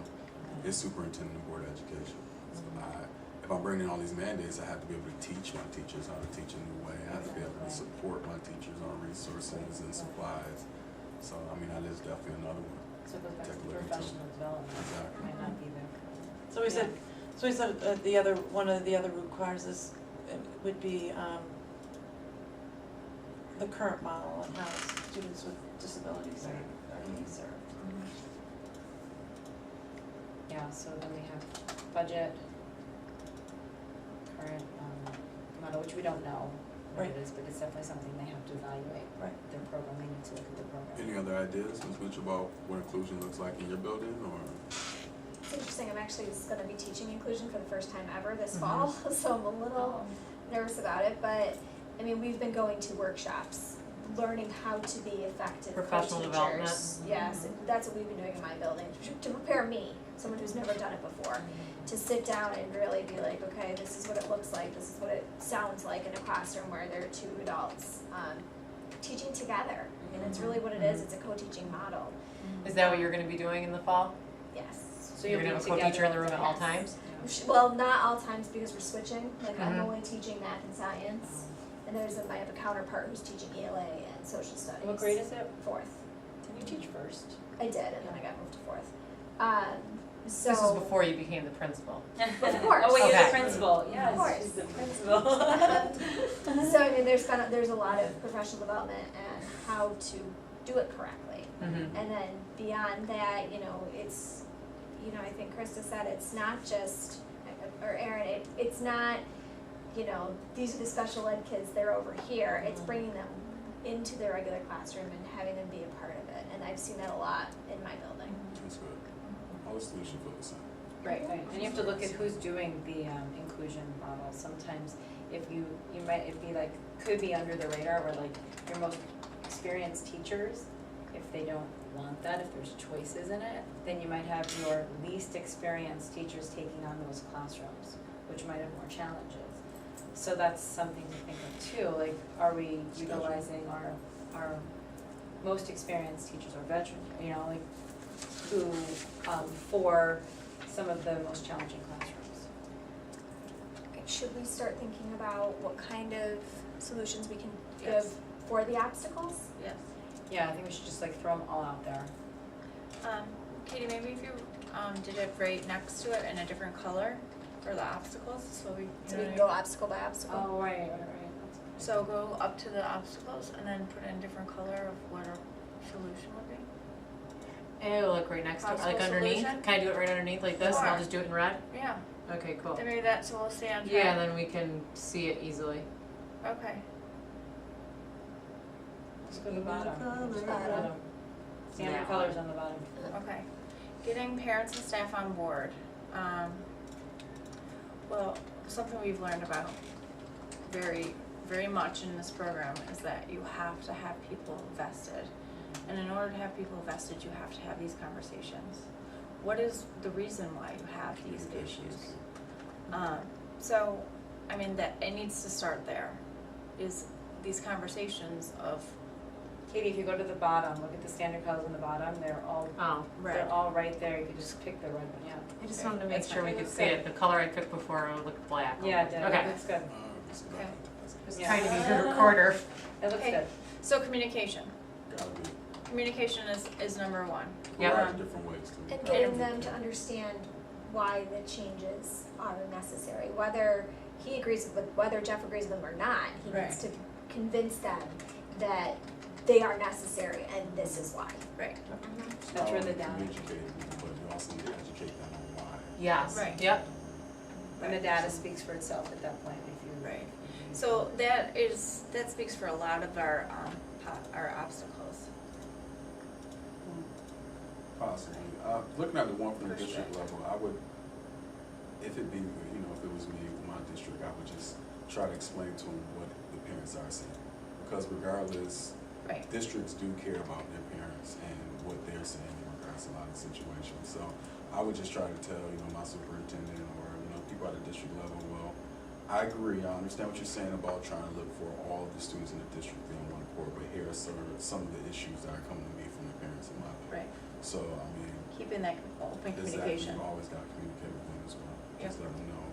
his superintendent and board of education. So if I'm bringing in all these mandates, I have to be able to teach my teachers how to teach a new way. I have to be able to support my teachers on resources and supplies. So, I mean, that is definitely another one.
so it goes back
Take
to
a look into.
professional development,
Exactly.
might not be there.
So we said the other, one of the other root causes would be, the current model and how students with disabilities are being served.
Yeah, so then we have budget, current, model, which we don't know what it
Right.
is, but it's definitely something they have to evaluate.
Right.
Their program, they need to look at their program.
Any other ideas, Ms. Mitchell, about what inclusion looks like in your building, or?
It's interesting, I'm actually just gonna be teaching inclusion for the first time ever this fall, so I'm a little nervous about it, but, I mean, we've been going to workshops, learning how to be effective
Professional
co-teachers.
development.
Yes, that's what we've been doing in my building, to prepare me, someone who's never done it before, to sit down and really be like, okay, this is what it looks like, this is what it sounds like in a classroom where there are two adults, teaching together, and it's really what it is, it's a co-teaching model,
Is that what you're gonna be doing in the fall?
yes.
So
You're
you'll
gonna
be
have a co-teacher in the
together
room at all
Yes.
times?
Well, not all times because we're switching, like I'm
Mhm.
only teaching math and science, and I have a counterpart who's teaching ELA and social studies.
What grade is it?
Fourth.
Didn't you teach first?
I did, and then I got moved to fourth. So.
This is before you became the principal.
Of course.
Oh, wait, you're the
Okay.
principal,
Of
yes,
course.
she's the principal.
So I mean, there's a lot of professional development and how to do it correctly.
Mm-hmm.
And then beyond that, it's, I think Krista said, it's not just, or Erin, it's not, these are the special ed kids, they're over here. It's bringing them into their regular classroom and having them be a part of it. And I've seen that a lot in my building.
That's good. All the students should feel the same.
Right, right, and you have to look at who's doing the inclusion model. Sometimes if you might, it'd be like, could be under the radar where like your most experienced teachers, if they don't want that, if there's choices in it, then you might have your least experienced teachers taking on those classrooms, which might have more challenges. So that's something to think of too, like, are we utilizing our most experienced teachers or veterans, like, who, for some of the most challenging classrooms.
Should we start thinking about what kind of solutions we can
Yes.
give for the obstacles?
Yes.
Yeah, I think we should just like throw them all out there.
Katie, maybe if you, did it right next to it in a different color for the obstacles, so we,
So we can go obstacle by obstacle.
Oh, right.
So go up to the obstacles and then put in a different color of what our solution would be.
It'll look right next to it, like
Possible
underneath.
solution?
Can I do it right underneath like this and I'll
Sure.
just do it in red?
Yeah,
Okay, cool.
then maybe that, so we'll stay on track.
Yeah, and then we can see it easily.
Okay.
Just go to the bottom. Just go to the
Bottom.
bottom. Standard
Yeah.
colors on the bottom.
Okay, getting parents and staff on board. Well, something we've learned about very, very much in this program is that you have to have people vested. And in order to have people vested, you have to have these conversations. What is the reason why you have these issues? So, I mean, that it needs to start there, is these conversations of
Katie, if you go to the bottom, look at the standard colors on the bottom, they're all
red.
They're all right there, you could just pick the red one, yeah.
I just
Okay.
wanted to make
That's
sure
fine.
we
It
could
looks
see
good.
it. The color I picked before looked black.
Yeah, it did,
Okay.
it looks good,
That's
Okay.
Just
Yeah.
trying to be a good recorder.
it looks
Okay.
good.
So communication.
Gotta be.
Communication is number one.
A
Yep.
lot of different ways to.
And getting them to understand why the changes are necessary, whether he agrees with, whether Jeff agrees with them or not, he needs to convince them that they are necessary and this is why.
Right.
That's where the
You
data,
educate people, but you also need to educate them on why.
Yes,
Right.
yep,
and the data speaks for itself at that point, if you.
Right. So that speaks for a lot of our obstacles.
Possibly. Looking at the one from the
For
district
sure.
level, I would, if it be, if it was me with my district, I would just try to explain to them what the parents are saying. Because regardless,
Right.
districts do care about their parents and what they're saying in regards to a lot of situations. So I would just try to tell, my superintendent or, people at the district level, well, I agree, I understand what you're saying about trying to look for all of the students in the district to be on one accord, but here are some of the issues that are coming to me from the parents in my building.
Right.
So, I mean,
Keeping that open
exactly,
communication.
you always gotta communicate with them as well. Just
Yep.
let them know,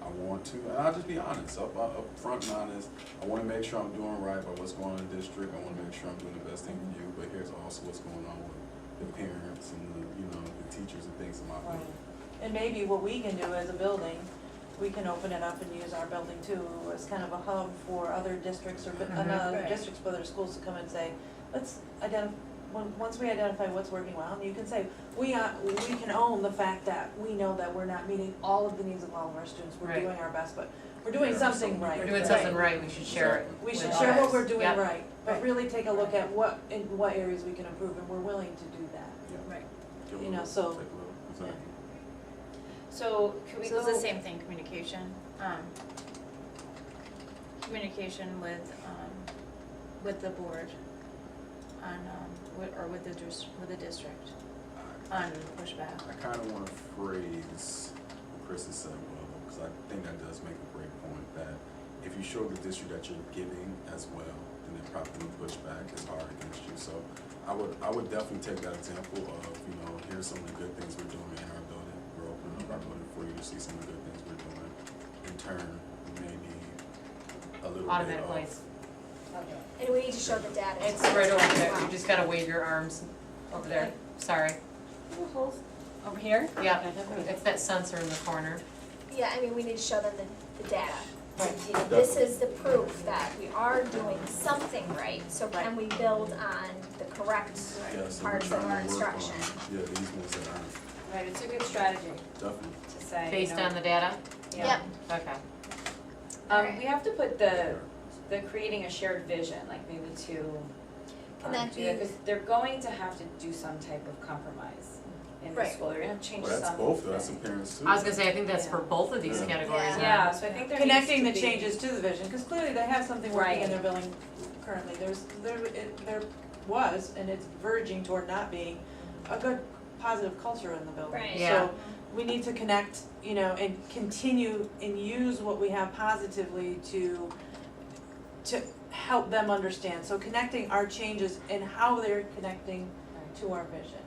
I want to, and I'll just be honest, up front and honest. I wanna make sure I'm doing right by what's going on in the district, I wanna make sure I'm doing the best thing for you, but here's also what's going on with the parents and the teachers and things in my
Right.
building.
And maybe what we can do as a building, we can open it up and use our building too as kind of a hub for other districts or other
Right.
districts, for other schools to come and say, let's once we identify what's working well, and you can say, we can own the fact that we know that we're not meeting all of the needs of all of our students, we're
Right.
doing our best, but we're doing something right.
we're doing something right, we should share it.
We should
with
share what
others.
we're doing
Yep.
right, but
Right.
really take a look at in what areas we can improve, and we're willing to do that.
Yeah.
Right.
Give a
You know,
look,
so-
take a look, exactly.
So, could we
So
go?
it's the same thing, communication. Communication with the board on, or with the district on pushback.
I kind of want to phrase what Chris has said well, because I think that does make a great point, that if you show the district that you're giving as well, then they probably push back as hard against you. So I would definitely take that example of, here's some of the good things we're doing in our building. We're opening up our building for you to see some of the good things we're doing. In turn, we may need a little bit
Automatically,
of.
Okay.
And we need to show the data. to
it's
them
right over
as
there,
well.
you just gotta wave your arms over there, sorry,
Over here?
yeah,
Okay.
it's that sensor in the corner.
Yeah, I mean, we need to show them the data.
Right.
This is the proof that we are doing something right, so can we build on the correct
Yeah, so we're
parts of
trying
our
to work on,
instruction?
these ones that aren't,
Right, it's a good strategy
definitely.
to say,
Based on the data?
yeah.
Yep.
Okay.
Alright.
We have to put the creating a shared vision, like maybe to.
Can that
do that,
be-
'cause they're going to have to do some type of compromise in the
Right.
school, they're gonna have to change
Well,
some.
that's both, though. That's some parents too.
I was gonna say, I think that's
Yeah.
for both of these
Yeah.
categories.
Yeah.
Yeah, so I think there needs
Connecting
to
the
be-
changes to the vision, because clearly they have something working in
Right.
their building currently, there was, and it's verging toward not being, a good positive culture in the building.
Right.
Yeah.
So, we need to connect, and continue and use what we have positively to help them understand, so connecting our changes and how they're connecting to our vision.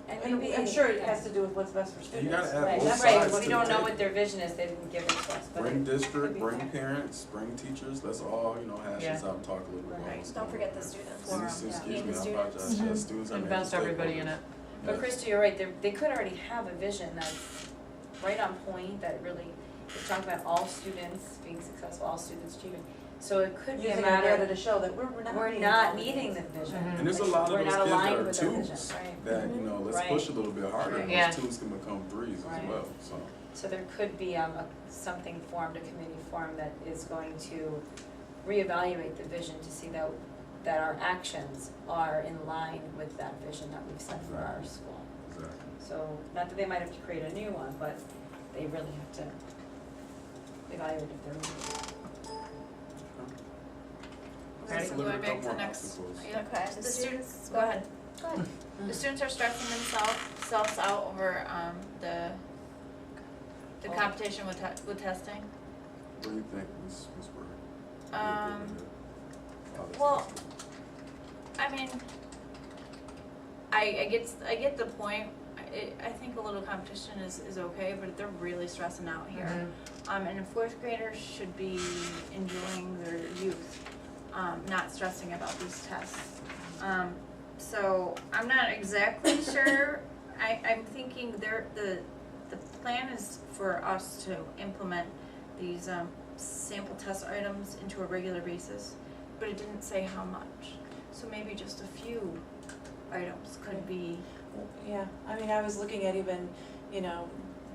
And
And
maybe,
I'm sure it has to do with what's best for
You
students.
gotta add
right,
both
that's
sides
right,
to
we
the
don't know
table.
what their vision is, they didn't give it to us, but
Bring
it could
district,
be
bring
there.
parents, bring teachers, let's all, hash this out and talk a little bit about
Right.
what's
Don't
going
forget
on.
the students.
Forum,
Excuse
yeah.
me,
And the
I
students.
apologize, yes, students are major
Invest everybody in
stakeholders.
it.
But
Yes.
Krista, you're right, they could already have a vision that's right on point, that really, it's talking about all students being successful, all students achieving. So it could be a
Using our data
matter,
to show that we're
we're
not
not
meeting
meeting the vision.
Mhm.
And there's a
Like,
lot of
we're
those
not
kids that
aligned
are
with our vision,
twos,
right.
that, let's
Right.
push a little bit harder, and
Yeah.
those twos can become threes as
Right.
well, so.
So there could be something formed, a committee formed that is going to reevaluate the vision to see that our actions are in line with that vision that we've set for our school.
Exactly.
So, not that they might have to create a new one, but they really have to evaluate if they're moving.
Okay, so
Deliver a
going back
couple
to the
more
next,
obstacles.
yeah,
Okay,
the
the
students,
students,
go ahead.
Go ahead.
The students are stressing themselves out over, the competition with testing.
What do you think, Ms. Bird?
Well, I mean, I get the point. I think a little competition is okay, but they're really stressing out here. And fourth graders should be enjoying their youth, not stressing about these tests. So I'm not exactly sure. I'm thinking the plan is for us to implement these sample test items into a regular basis, but it didn't say how much. So maybe just a few items could be.
Yeah, I mean, I was looking at even, you know,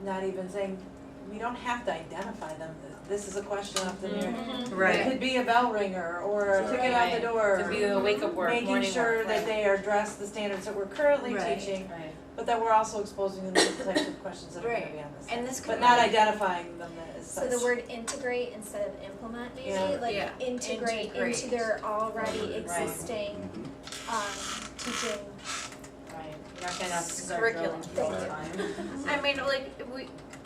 not even saying, we don't have to identify them. This is a question off the near.
Mm-hmm.
Right.
It could be a bell ringer or a ticket out the
Right.
door.
Could be the wake-up word,
Making
morning
sure
work,
that
right.
they are address the standards that we're currently
Right.
teaching,
Right.
but that we're also exposing them to the types of questions that are gonna
Right.
be on this.
And this
But
could
not
be-
identifying them as
So
such.
the word integrate instead of implement maybe,
Yeah.
like
Yeah.
integrate
Integrate.
into their already
Right.
existing teaching.
Right, you're not gonna have to start
Curriculum.
drilling all the time.
I mean, like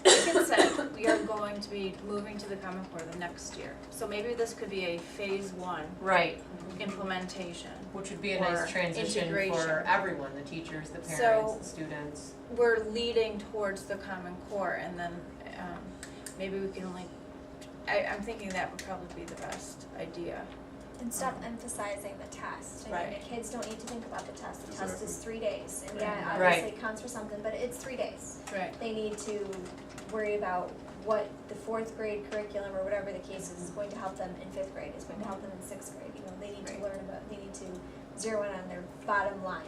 it said, we are going to be moving to the Common Core the next year. So maybe this could be a phase 1
Right,
implementation.
which would be a
Or
nice transition for
integration.
everyone, the teachers, the
So-
parents, the students.
We're leading towards the Common Core, and then maybe we can I'm thinking that would probably be the best idea.
And stop emphasizing the test. I mean,
Right.
the kids don't need to think about the test. The test
Exactly.
is 3 days. And
Right.
yeah,
Right.
obviously it counts for something, but it's 3 days.
Right.
They need to worry about what the 4th grade curriculum or whatever the case is going to help them in 5th grade, is going to help them in 6th grade. You know, they need to
Right.
learn about, they need to zero in on their bottom line.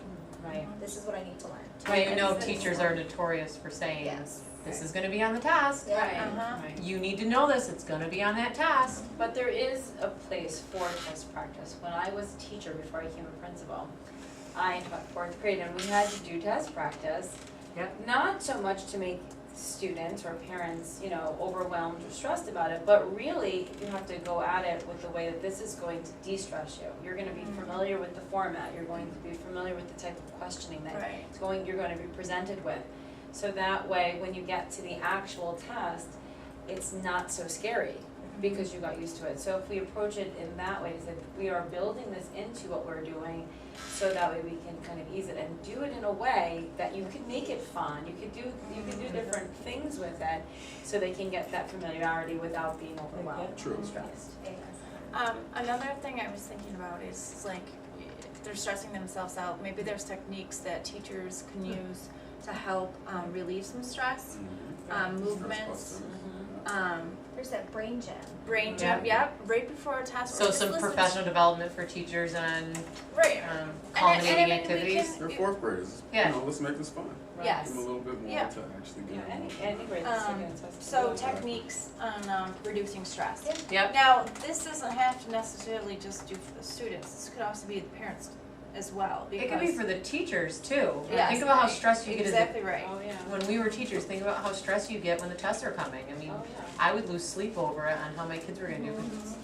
Right.
This is what I need to learn.
Well, you know, teachers are notorious for saying,
Yes.
this is gonna be on the test.
Yeah.
Right,
Uh-huh.
right.
You need to know this, it's gonna be on that test.
But there is a place for test practice. When I was a teacher before I became a principal, I taught 4th grade and we had to do test practice.
Yep.
Not so much to make students or parents, you know, overwhelmed or stressed about it, but really you have to go at it with the way that this is going to de-stress you. You're gonna be familiar with the format, you're going to be familiar with the type of questioning that
Right.
you're going to be presented with. So that way, when you get to the actual test, it's not so scary because you got used to it. So if we approach it in that way, is that we are building this into what we're doing, so that way we can kind of ease it and do it in a way that you can make it fun. You could do different things with it, so they can get that familiarity without being overwhelmed
True.
and stressed.
Another thing I was thinking about is they're stressing themselves out. Maybe there's techniques that teachers can use to help relieve some stress. Movements,
There's that brain gym.
brain gym, yep, right before a test.
So
Just
some
listen to-
professional development for teachers on
Right.
culminating
I mean, we
activities.
can-
They're 4th graders.
Yeah.
You know, let's make this fun.
Yes.
Give them a little bit more
Yeah.
to actually
Yeah,
get involved.
any grade that's taking a test.
So techniques on reducing stress.
Yep,
Now, this doesn't have to necessarily just do for the students, this could also be the parents as well, because.
it could be for the teachers too.
Yes.
Think about how stressed you get as a,
Exactly right.
Oh, yeah.
when we were teachers, think about how stressed you get when the tests are coming. I mean,
Oh, yeah.
I would lose sleep over it on how my kids were gonna do, 'cause it's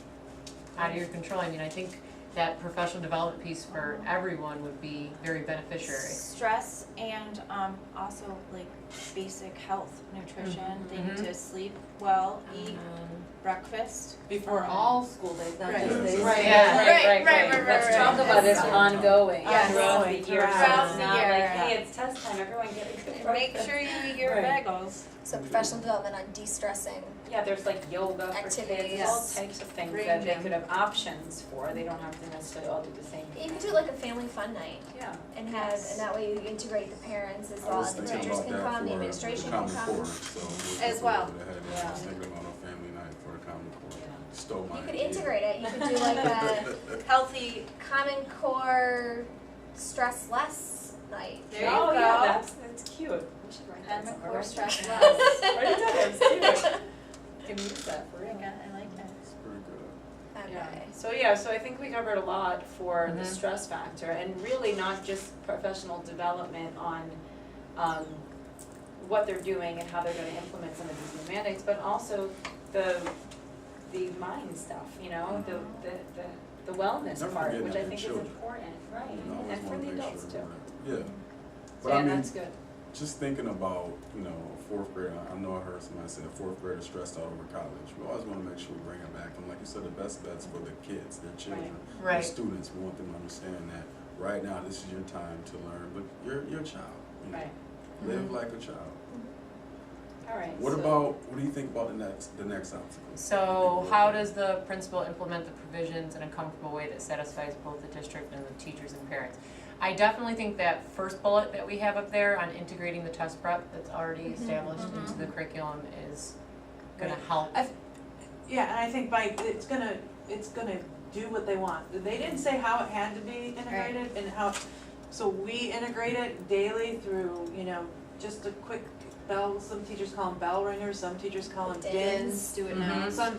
out of your control. I mean, I think that professional development piece for everyone would be very beneficiary.
Stress and also basic health, nutrition, they need
Mhm.
to sleep well, eat breakfast.
Before all school days, not
Right.
just days.
Right. Yeah.
Right.
Let's talk about it ongoing,
Yes.
throughout the year, so
Throughout
it's
the
not
year,
like,
yeah.
hey, it's test time, everyone get a good
And
breakfast.
make sure you eat your
Right.
bagels.
So professional development on de-stressing.
Yeah, there's yoga for kids,
Activities.
there's all types of things
Brain
that they
gym.
could have options for, they don't have to necessarily all do the same
You
thing.
could do a family fun night
Yeah.
and have, and that way you integrate the parents as
I
well,
was
and the
thinking
teachers
about
can
that
come, the
for
administration
the
can
Common
come.
Core, so we'll
As
put
well.
that ahead.
Yeah.
I was thinking about a family night for the Common Core.
Yeah.
Stole my
You could
idea.
integrate it, you could do a
Healthy,
Common Core stress less night.
there you
Oh,
go.
yeah, that's cute. We should write that
Common
somewhere.
Core stress
Write
less.
it down, it's cute. Can use that for real.
I like that.
It's pretty good.
Okay.
Yeah, so I think we covered a lot for the
Mhm.
stress factor, and really not just professional development on what they're doing and how they're gonna implement some of these new mandates, but also the mind stuff, you know, the wellness
Never
part,
forgetting
which
that
I
for
think is
children.
important, right,
You know, I always
and for
wanna
the
make
adults
sure
too.
that- Yeah. But
Yeah,
I mean,
that's good.
just thinking about, a 4th grader, I know I heard somebody say a 4th grader stressed out over college. We always want to make sure we bring it back. And like you said, the best bet's for the kids, their children,
Right.
their students. We want them to understand that right now this is your time to learn, but you're a child. You know,
Right.
Live like a child.
All right.
What
so-
do you think about the next obstacle?
So how does the principal implement the provisions in a comfortable way that satisfies both the district and the teachers and parents? I definitely think that first bullet that we have up there on integrating the test prep that's already established into the curriculum is gonna help.
Yeah, and I think it's gonna do what they want. They didn't say how it had to be integrated and how, so we integrate it daily through, just a quick bell, some teachers call them bell ringers, some teachers call them dins.
Do it now.
Some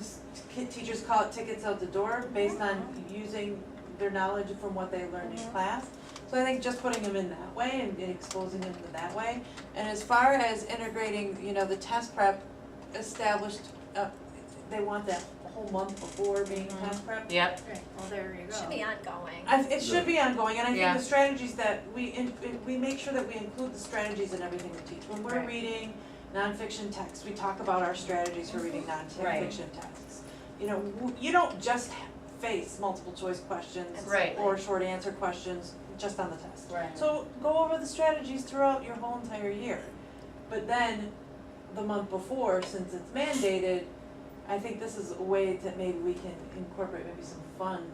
teachers call it tickets out the door based on using their knowledge from what they learned in class. So I think just putting them in that way and exposing them to that way. And as far as integrating, the test prep established, they want that whole month before being test prep.
Yep,
Right, well, there you go.
Should be ongoing.
It should be ongoing, and I
Yeah.
think the strategies that we make sure that we include the strategies in everything we teach. When we're
Right.
reading nonfiction texts, we talk about our strategies for reading nonfiction texts. You don't just face multiple choice questions
Right.
or short answer questions just on the test.
Right.
So go over the strategies throughout your whole entire year. But then, the month before, since it's mandated, I think this is a way that maybe we can incorporate maybe some fun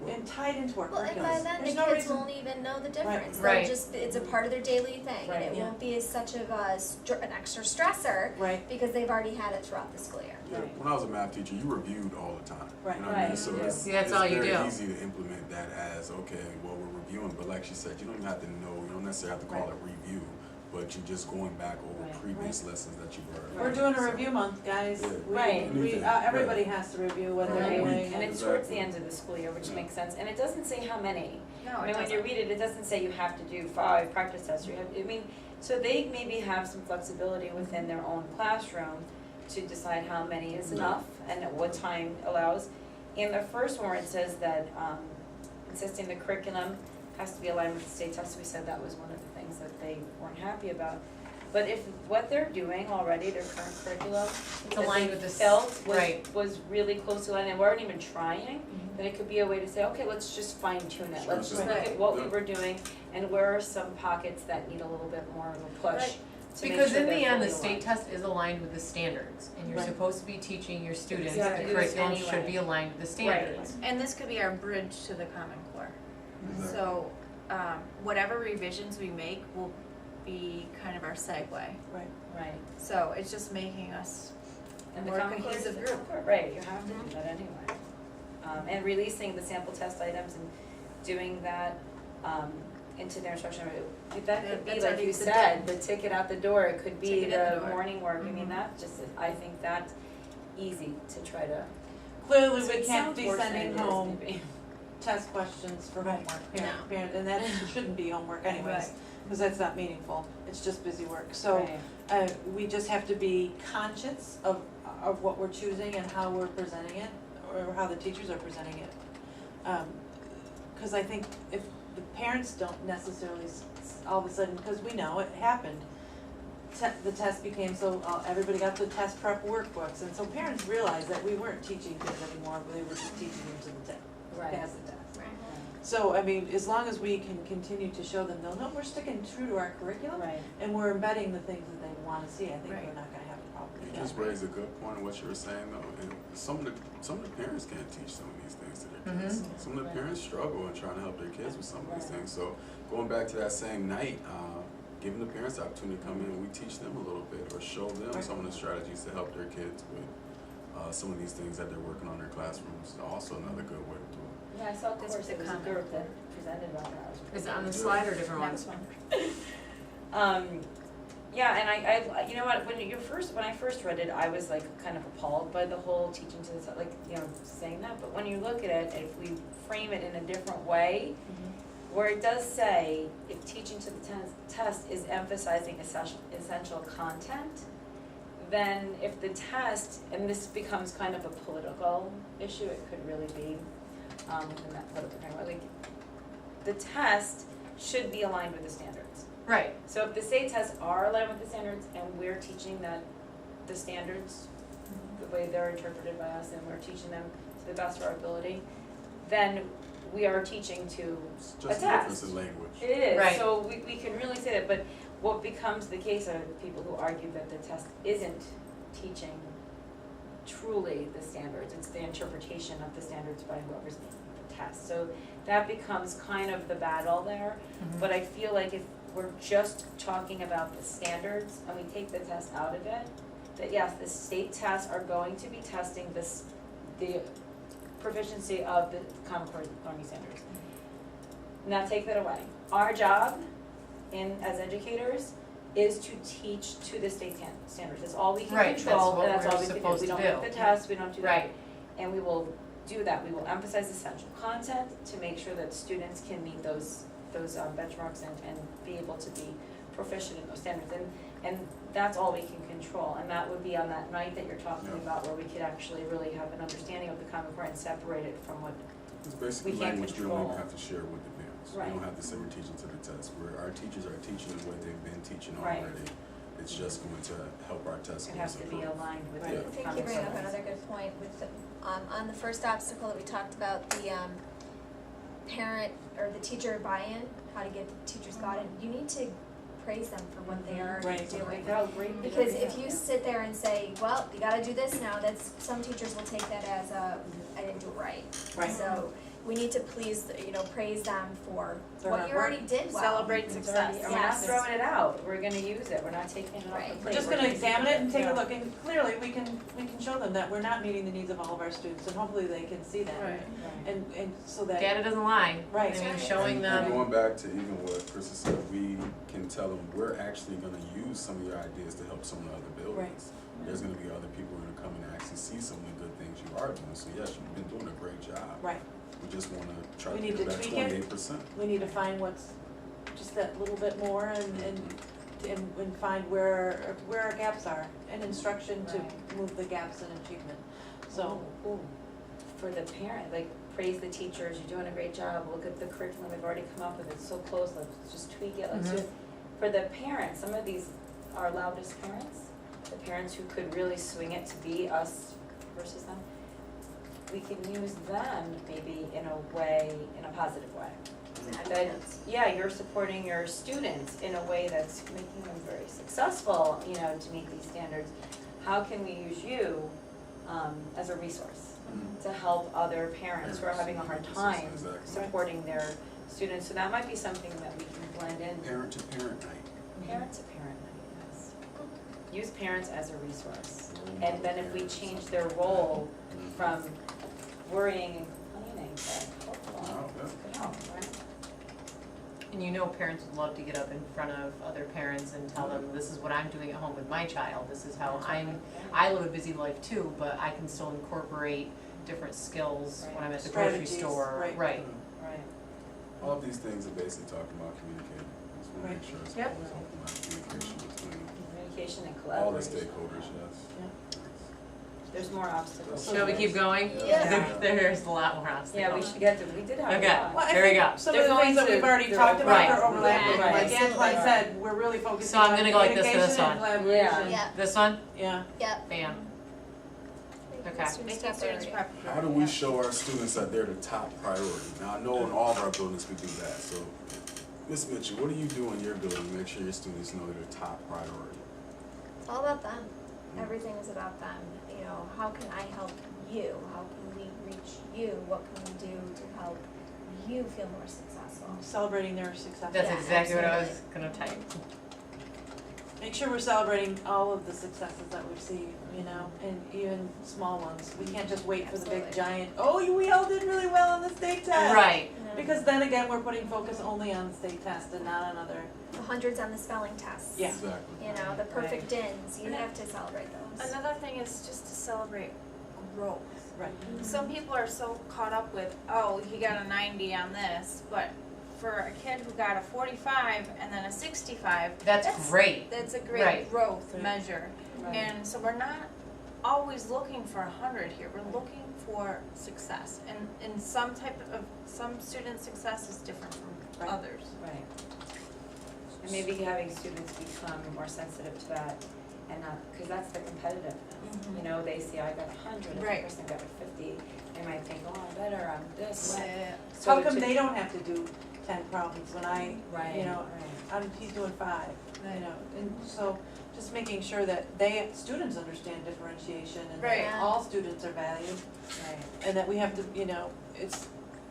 and tie it into our
Well, and
curriculum.
by then
There's
the
no
kids
reason.
won't even know the difference.
Right.
They'll just, it's a part of their daily thing,
Right.
and it
Yeah.
won't be as such of an extra stressor
Right,
because they've already had it throughout the school year.
Yeah, when I was a math teacher, you reviewed all the time.
Right.
You know what I mean?
Right.
So
Yeah.
it's,
See, that's
it's
all you
very
do.
easy to implement that as, okay, well, we're reviewing, but like she said, you don't even have to know, you don't necessarily have to call it review, but you're just going back over
Right.
previous lessons that you've heard.
we're doing a
So-
review month, guys.
Yeah.
Right.
Everybody has to review what they're
Right.
doing.
And it's
Exactly.
towards the end of the school year, which
Yeah.
makes sense, and it doesn't say how many.
No,
I
it
mean, when you
doesn't.
read it, it doesn't say you have to do 5 practice tests, so they maybe have some flexibility within their own classroom to decide how many is
Yeah.
enough and at what time allows. In the first one, it says that, insisting the curriculum has to be aligned with the state test, we said that was one of the things that they weren't happy about. But if what they're doing already, their current curriculum, that
aligned
they
with the s-
felt
right.
was really close to aligned, and weren't even trying, then it could be a way to say, okay, let's just fine tune it,
Sure,
let's just
sure.
look at what we
Yeah.
were doing, and where are some pockets that need a little bit more of a push
Right.
to make
Because
sure
in the
they're
end, the
fully
state
aligned.
test is aligned with the standards, and you're
Right.
supposed to be teaching your students
You have
that
to
the
do this
curriculum should
anyway.
be aligned with the standards.
And this could be our bridge to the Common Core.
Exactly.
So, whatever revisions we make will be kind of our segue.
Right,
So it's just making us
and the
more
Common Core is
cohesive
the
group.
Common Core, right, you have to do that anyway. And releasing the sample test items and doing that, into their instruction, that could be,
That's
like
already
you
the
said, the ticket out the door, it could be
Ticket out the
the
door.
morning work, I mean,
Mhm.
that's just, I think that's easy to try to.
Clearly,
So
we
it
can't
sounds
be
worse than
sending
it is,
home
maybe.
test questions for homework,
No.
parent, and that shouldn't be homework anyways,
Right.
because that's not meaningful, it's just busy work. So,
Right.
we just have to be conscious of what we're choosing and how we're presenting it, or how the teachers are presenting it. Cause I think if the parents don't necessarily all of a sudden, cause we know it happened, the test became so, everybody got the test prep workbooks, and so parents realized that we weren't teaching kids anymore, they were just teaching them to the test,
Right.
pass the test.
Right.
So, I mean, as long as we can continue to show them, they'll know we're sticking true to our curriculum,
Right.
and we're embedding the things that they wanna see, I think
Right.
we're not gonna have a problem with
You
that.
just raised a good point in what you were saying though, and some of the parents can't teach some of these things to their kids. Some of the
Right.
parents struggle in trying to help their kids with some of these
Right.
things, so going back to that same night, giving the parents the opportunity to come in and we teach them a little bit, or show them
Right.
some of the strategies to help their kids with, some of these things that they're working on in their classrooms, also another good way to do it.
Yeah, I saw a
This
course,
was
it
the
was a
Common
group
Core.
that presented about that. It was
Is it on the
Yeah.
slide or different
Next
ones?
one.
Yeah, and I, you know what, when I first read it, I was like kind of appalled by the whole teaching to the, like, saying that, but when you look at it, if we frame it in a different way, where it does say, if teaching to the test is emphasizing essential content, then if the test, and this becomes kind of a political issue, it could really be, within that political framework, like, the test should be aligned with the standards.
Right,
So if the state tests are aligned with the standards and we're teaching that the standards, the way they're interpreted by us, and we're teaching them to the best of our ability, then we are teaching to
It's
a
just a
test.
difference in language.
It is,
Right.
so we can really say that, but what becomes the case are people who argue that the test isn't teaching truly the standards, it's the interpretation of the standards by whoever's making the test. So that becomes kind of the battle there, but I feel like if we're just talking about the standards and we take the test out of it, that yes, the state tests are going to be testing this, the proficiency of the Common Core learning standards. Now take that away. Our job as educators is to teach to the state standards. That's all we can
Right, that's
control,
what
and that's
we're
all we can do.
supposed
We
to
don't
do.
make the tests, we don't do that.
Right.
And we will do that. We will emphasize essential content to make sure that students can meet those benchmarks and be able to be proficient in those standards. And that's all we can control. And that would be on that night that you're talking
Yeah.
about, where we could actually really have an understanding of the Common Core and separate it from what,
It's basically
We can't
language we don't even
control.
have to share with the parents.
Right.
We don't have to say we're teaching to the test, where our teachers are teaching the way they've been teaching
Right.
already. It's just going to help our test
it
scores
has to be
improve.
aligned with
Right.
the
I think
Common
you bring up
Core.
another good point with the, on the first obstacle that we talked about, the, parent or the teacher buy-in, how to get the teachers bought in, you need to praise them for what they are
Right.
doing.
Like, how great they
Because
are.
if you sit there and say, well, you gotta do this now, that's, some teachers will take that as a, I didn't do it right.
Right.
So, we need to please, praise them for
Their
what
hard
you
work.
already did well.
Celebrate
It's
success.
already- and we're not
Yes.
throwing it out, we're gonna use it, we're not taking it off
Right.
the
We're
plate.
We're just gonna examine it and take
Yeah.
a look, and clearly, we can show them that we're not meeting the needs of all of our students, and hopefully they can see that.
Right.
And so that.
Data doesn't lie.
Right.
I mean,
Right.
showing
And
them,
going back to even what Krista said, we can tell them, we're actually gonna use some of your ideas to help some of the other buildings. There's gonna be other people who are gonna come and actually see some of the good things you are doing, so yes, you've been doing a great job.
Right,
We just wanna try
We
to
need
get
to
that
tweak it.
28%.
we need to find what's, just that little bit more and find where our gaps are, and instruction to
Right.
move the gaps in achievement, so.
Ooh, for the parent, like, praise the teachers, you're doing a great job, look at the curriculum we've already come up with, it's so close, let's just tweak it, let's do it. For the parents, some of these are loudest parents, the parents who could really swing it to be us versus them. We can use them maybe in a way, in a positive way. That, yeah, you're supporting your students in a way that's making them very successful, to meet these standards. How can we use you, as a resource to help other parents who are having a hard time
Exactly.
supporting their students? So that might be something that we can blend in.
Parent to parent night.
Parent to parent, yes. Use parents as a resource. And then if we change their role from worrying and complaining to helpful,
Wow, yeah.
could help, right?
and parents would love to get up in front of other parents and tell them, this is what I'm doing at home with my child, this is how I live a busy life too, but I can still incorporate different skills when I'm at the grocery
Strategies,
store,
right.
right.
Right.
All of these things are basically talking about communicating. Just wanna make sure it's
Yep.
always talking about communication between
Communication and
all the
collaboration.
stakeholders, yes.
There's more obstacles.
Shall we keep going?
Yeah.
There's a lot more obstacles.
Yeah, we should get to, we did have a
Okay.
lot.
Well, I
There we
think
go.
some
They're
of the things
going
that
to-
we've already
they're
talked about
Right.
are overlapping,
Right.
like Antoine said, we're really focusing
So I'm
on
gonna go like this for
communication
this
and
one.
collaboration.
Yeah,
This one?
Yeah,
yep.
Bam. Okay.
Making students prepared.
How do we show our students that they're the top priority? Now, I know in all of our buildings we do that, so Ms. Mitchell, what do you do in your building to make sure your students know they're the top priority?
It's all about them. Everything is about them. How can I help you? How can we reach you? What can we do to help you feel more successful?
celebrating their success.
That's
Yeah,
exactly what I was
absolutely.
gonna type.
Make sure we're celebrating all of the successes that we see, and even small ones. We can't just wait for the big
Absolutely.
giant, oh, we all did really well on the state test.
Right.
Because then again, we're putting focus only on the state test and not on other,
The hundreds on the spelling tests.
Yeah.
Exactly.
The perfect ins. You have to celebrate those.
Another thing is just to celebrate growth.
right.
Some people are so caught up with, oh, he got a 90 on this, but for a kid who got a 45 and then a 65,
That's great.
that's a great
Right.
growth
Right.
measure.
Right.
And so we're not always looking for 100 here, we're looking for success. And some student success is different from
Right.
others.
Right. And maybe having students become more sensitive to that and not, because that's the competitiveness.
Mhm.
They see I got 100,
Right.
the person got a 50, they might think, oh, I'm better, I'm this way. So
How come
to-
they don't have to do 10 problems when I,
Right,
you know, he's doing 5, you know, and so just making sure that students understand differentiation and
Right.
that all students are valued
right.
and that we have to, you know,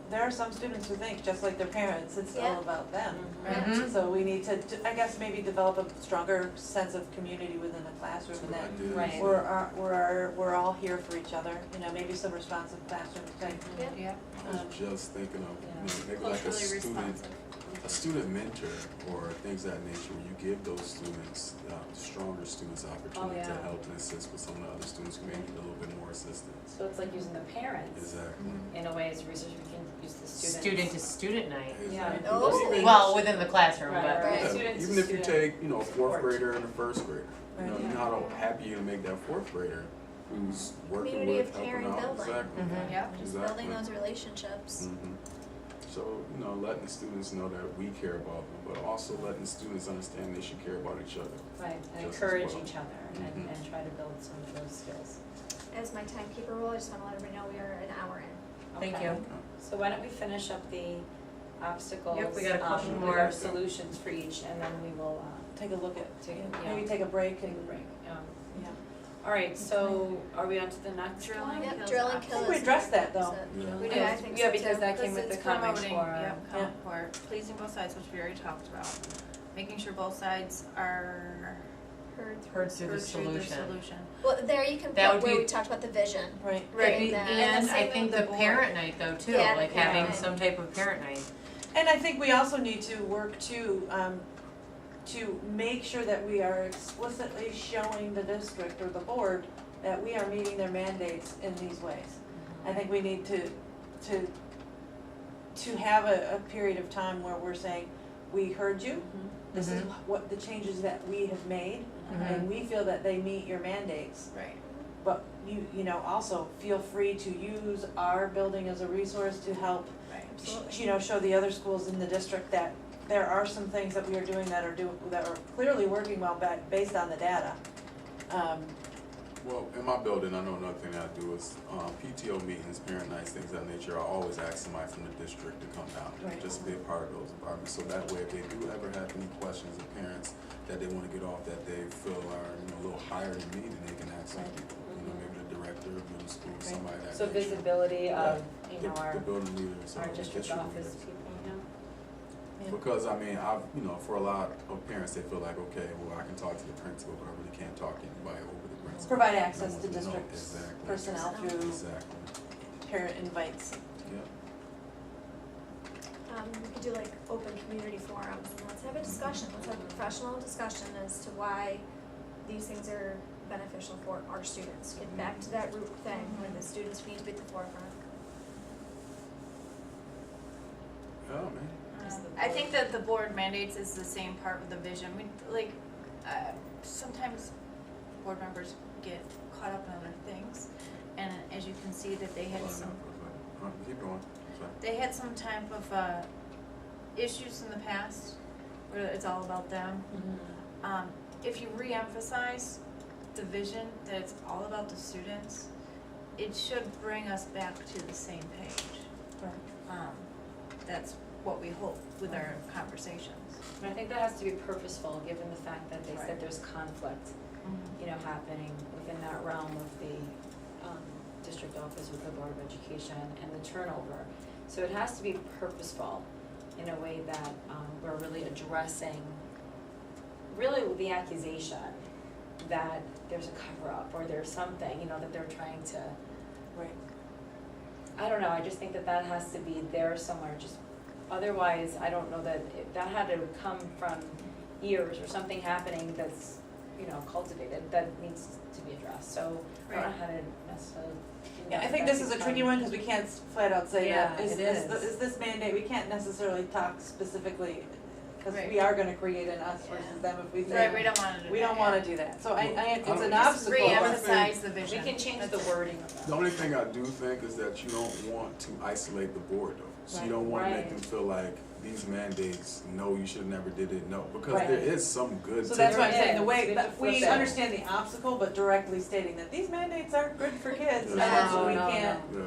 there are some students who think, just like their parents, it's
Yeah.
all about them.
Mhm.
Mhm.
So we need to, I guess, maybe develop a stronger sense of community within the classroom and that
Right.
we're all here for each other, you know, maybe some responsive classroom type.
Yeah.
Yeah,
I was just thinking of, you know, maybe like a
culturally
student,
responsive.
a student mentor or things of that nature, where you give those students, stronger students opportunity to
yeah.
help and assist with some of the other students who may need a little bit more assistance.
So it's like using the parents
Exactly.
in a way as research, we can use the students.
Student to student night.
Yeah.
Exactly.
Oh.
Even-
Well, within the classroom,
Right,
but.
right.
Yeah,
Students
even
to
if you
student
take, you know, a fourth
support.
grader and a first grader, you know,
Right.
you know how happy you're to make that fourth grader who's working
Community
with,
of
helping
caring
out,
building.
exactly.
Mhm.
Yeah.
Just
Exactly.
building those relationships.
Mhm. So, you know, letting the students know that we care about them, but also letting the students understand they should care about each other.
Right, and
Just as
encourage
well.
each other
Mhm.
and try to build some of those skills.
As my timekeeper role, I just wanna let everybody know we are an hour in.
Thank
Okay.
you.
So why don't we finish up the obstacles,
Yep, we got a couple
with
more.
our solutions for each, and then we will,
Take a look at,
Take a-
maybe
yeah.
take a break
take a
and,
break.
yeah.
All right, so are we on to the next
Drilling
one?
kills
Yep, drill and
options.
kill
I think we
is
addressed that,
is
though.
it?
Yeah.
We
Yeah,
did.
I think
Yeah,
so
because
too.
that came with
Because
the
it's
Common
promoting,
Core.
yeah,
Yeah.
Common Core, pleasing both sides, which we already talked about. Making sure both sides are
Heard.
Heard through the
heard through the
solution.
solution.
Well, there you can
That
put
would
where
be-
we talked about the vision.
Right.
Right.
And that-
And
same
I
with
think
the
the
board.
parent night though too,
Yeah,
like
yeah.
having some type of parent night.
And I think we also need to work to make sure that we are explicitly showing the district or the board that we are meeting their mandates in these ways. I think we need to have a period of time where we're saying, we heard you, this is
Mhm.
what the changes that we have made,
Mhm.
and we feel that they meet your mandates.
Right.
But you know, also feel free to use our building as a resource to help,
Right.
you know, show the other schools in the district that there are some things that we are doing that are clearly working well based on the data.
Well, in my building, I know another thing that I do is PTO meetings, parent nights, things of that nature. I always ask somebody from the district to come down,
Right.
just to be a part of those environments. So that way, if they do ever have any questions of parents that they want to get off that they feel are, you know, a little higher than me, then they can ask some
Right.
people. You know, maybe the director of middle school,
Right.
somebody that.
So
nature.
visibility of, you know,
The building leaders,
our
the
district office
leaders.
people, yeah.
Yeah.
Because I mean, I've, you know, for a lot of parents, they feel like, okay, well, I can talk to the principal, but I really can't talk to anybody over the principal.
Provide access
No,
to
no,
district
exactly.
personnel through
Exactly,
parent invites.
yeah.
We could do like open community forums and let's have a discussion, let's have a professional discussion as to why these things are beneficial for our students. Get back to that root thing where the students need to be at the forefront.
Oh, man.
I think that the board mandates is the same part with the vision. We, like, sometimes board members get caught up in other things. And as you can see that they had some,
Keep going, sorry.
they had some type of, issues in the past where it's all about them. If you re-emphasize the vision, that it's all about the students, it should bring us back to the same page. That's what we hope with our conversations.
And I think that has to be purposeful, given the fact that they
Right.
said there's conflict, you know, happening within that realm of the district office with the Board of Education and the turnover. So it has to be purposeful in a way that we're really addressing really the accusation that there's a cover-up or there's something, you know, that they're trying to,
Right.
I don't know, I just think that that has to be there somewhere, just, otherwise, I don't know that, that had to come from years or something happening that's, you know, cultivated, that needs to be addressed, so I don't know how to necessarily do
Yeah,
that,
I think
but
this is a
become-
tricky one because we can't flat out say that,
Yeah,
is
it
this,
is.
is this mandate, we can't necessarily talk specifically, because
Right.
we are gonna create an us versus
Yeah.
them if we
Right, we
say,
don't wanna do that.
we don't wanna do that, so it's
Well,
an
just
obstacle.
Re-emphasize the
We
vision.
can change the
That's it.
wording of that.
The only thing I do think is that you don't want to isolate the board though. So you don't want to make
Right.
them feel like these mandates, no, you should have never did it, no. Because
Right.
there is some good to
So that's
it.
why I'm saying the
Yeah,
way,
we
that
have to flip
we
it.
understand the obstacle, but directly stating that these mandates aren't good for kids, and
Yeah.
so we
No,
can't,
Yeah.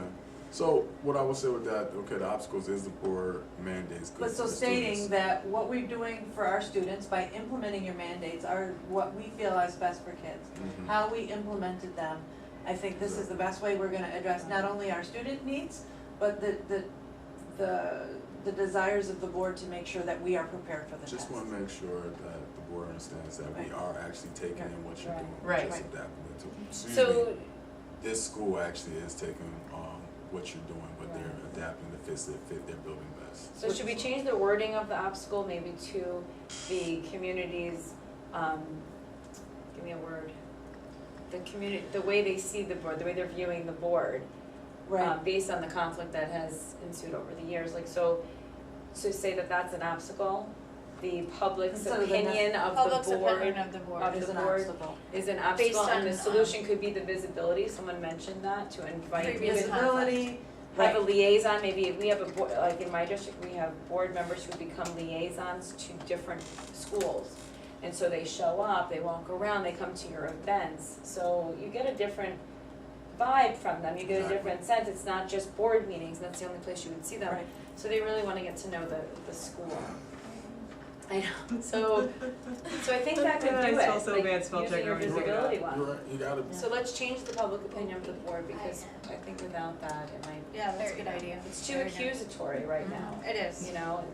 So what I would say with that, okay, the obstacles is the board mandates. good
But
for
so
the
stating
students.
that what we're doing for our students by implementing your mandates are what we feel is best for kids.
Mhm.
How we implemented them, I think this is the best way we're gonna address not only our student needs, but the desires of the board to make sure that we are prepared for the test.
Just wanna make sure that the board understands that we
Right.
are actually taking in what you're
Right.
doing,
Right.
just adapting it to. Excuse
So,
me, this school actually is taking, what you're doing, but they're adapting to fit their building best.
so should we change the wording of the obstacle maybe to the community's, give me a word, the way they see the board, the way they're viewing the board,
Right,
based on the conflict that has ensued over the years, like, so say that that's an obstacle, the public's
Instead of the
opinion of
Public's
the board
opinion of the board.
of
is
the
an
board
obstacle.
is an obstacle, and the
Based on,
solution could be the visibility, someone mentioned that, to invite
Previous
Visibility,
have a
right,
liaison, maybe if we have a board, like in my district, we have board members who become liaisons to different schools. And so they show up, they walk around, they come to your events, so you get a different vibe from them, you get a
Exactly.
different sense, it's not just board meetings, that's the only place you would see them.
right.
So they really wanna get to know the school. I know, so I think that could do
I
it,
feel so bad spell
like using your
checker when you say
visibility
You're
one.
right, you gotta,
So let's change the public opinion of the board, because I think without that, it might,
Yeah, that's a good idea.
it's too
Very good.
accusatory right now,
It is.
you know, and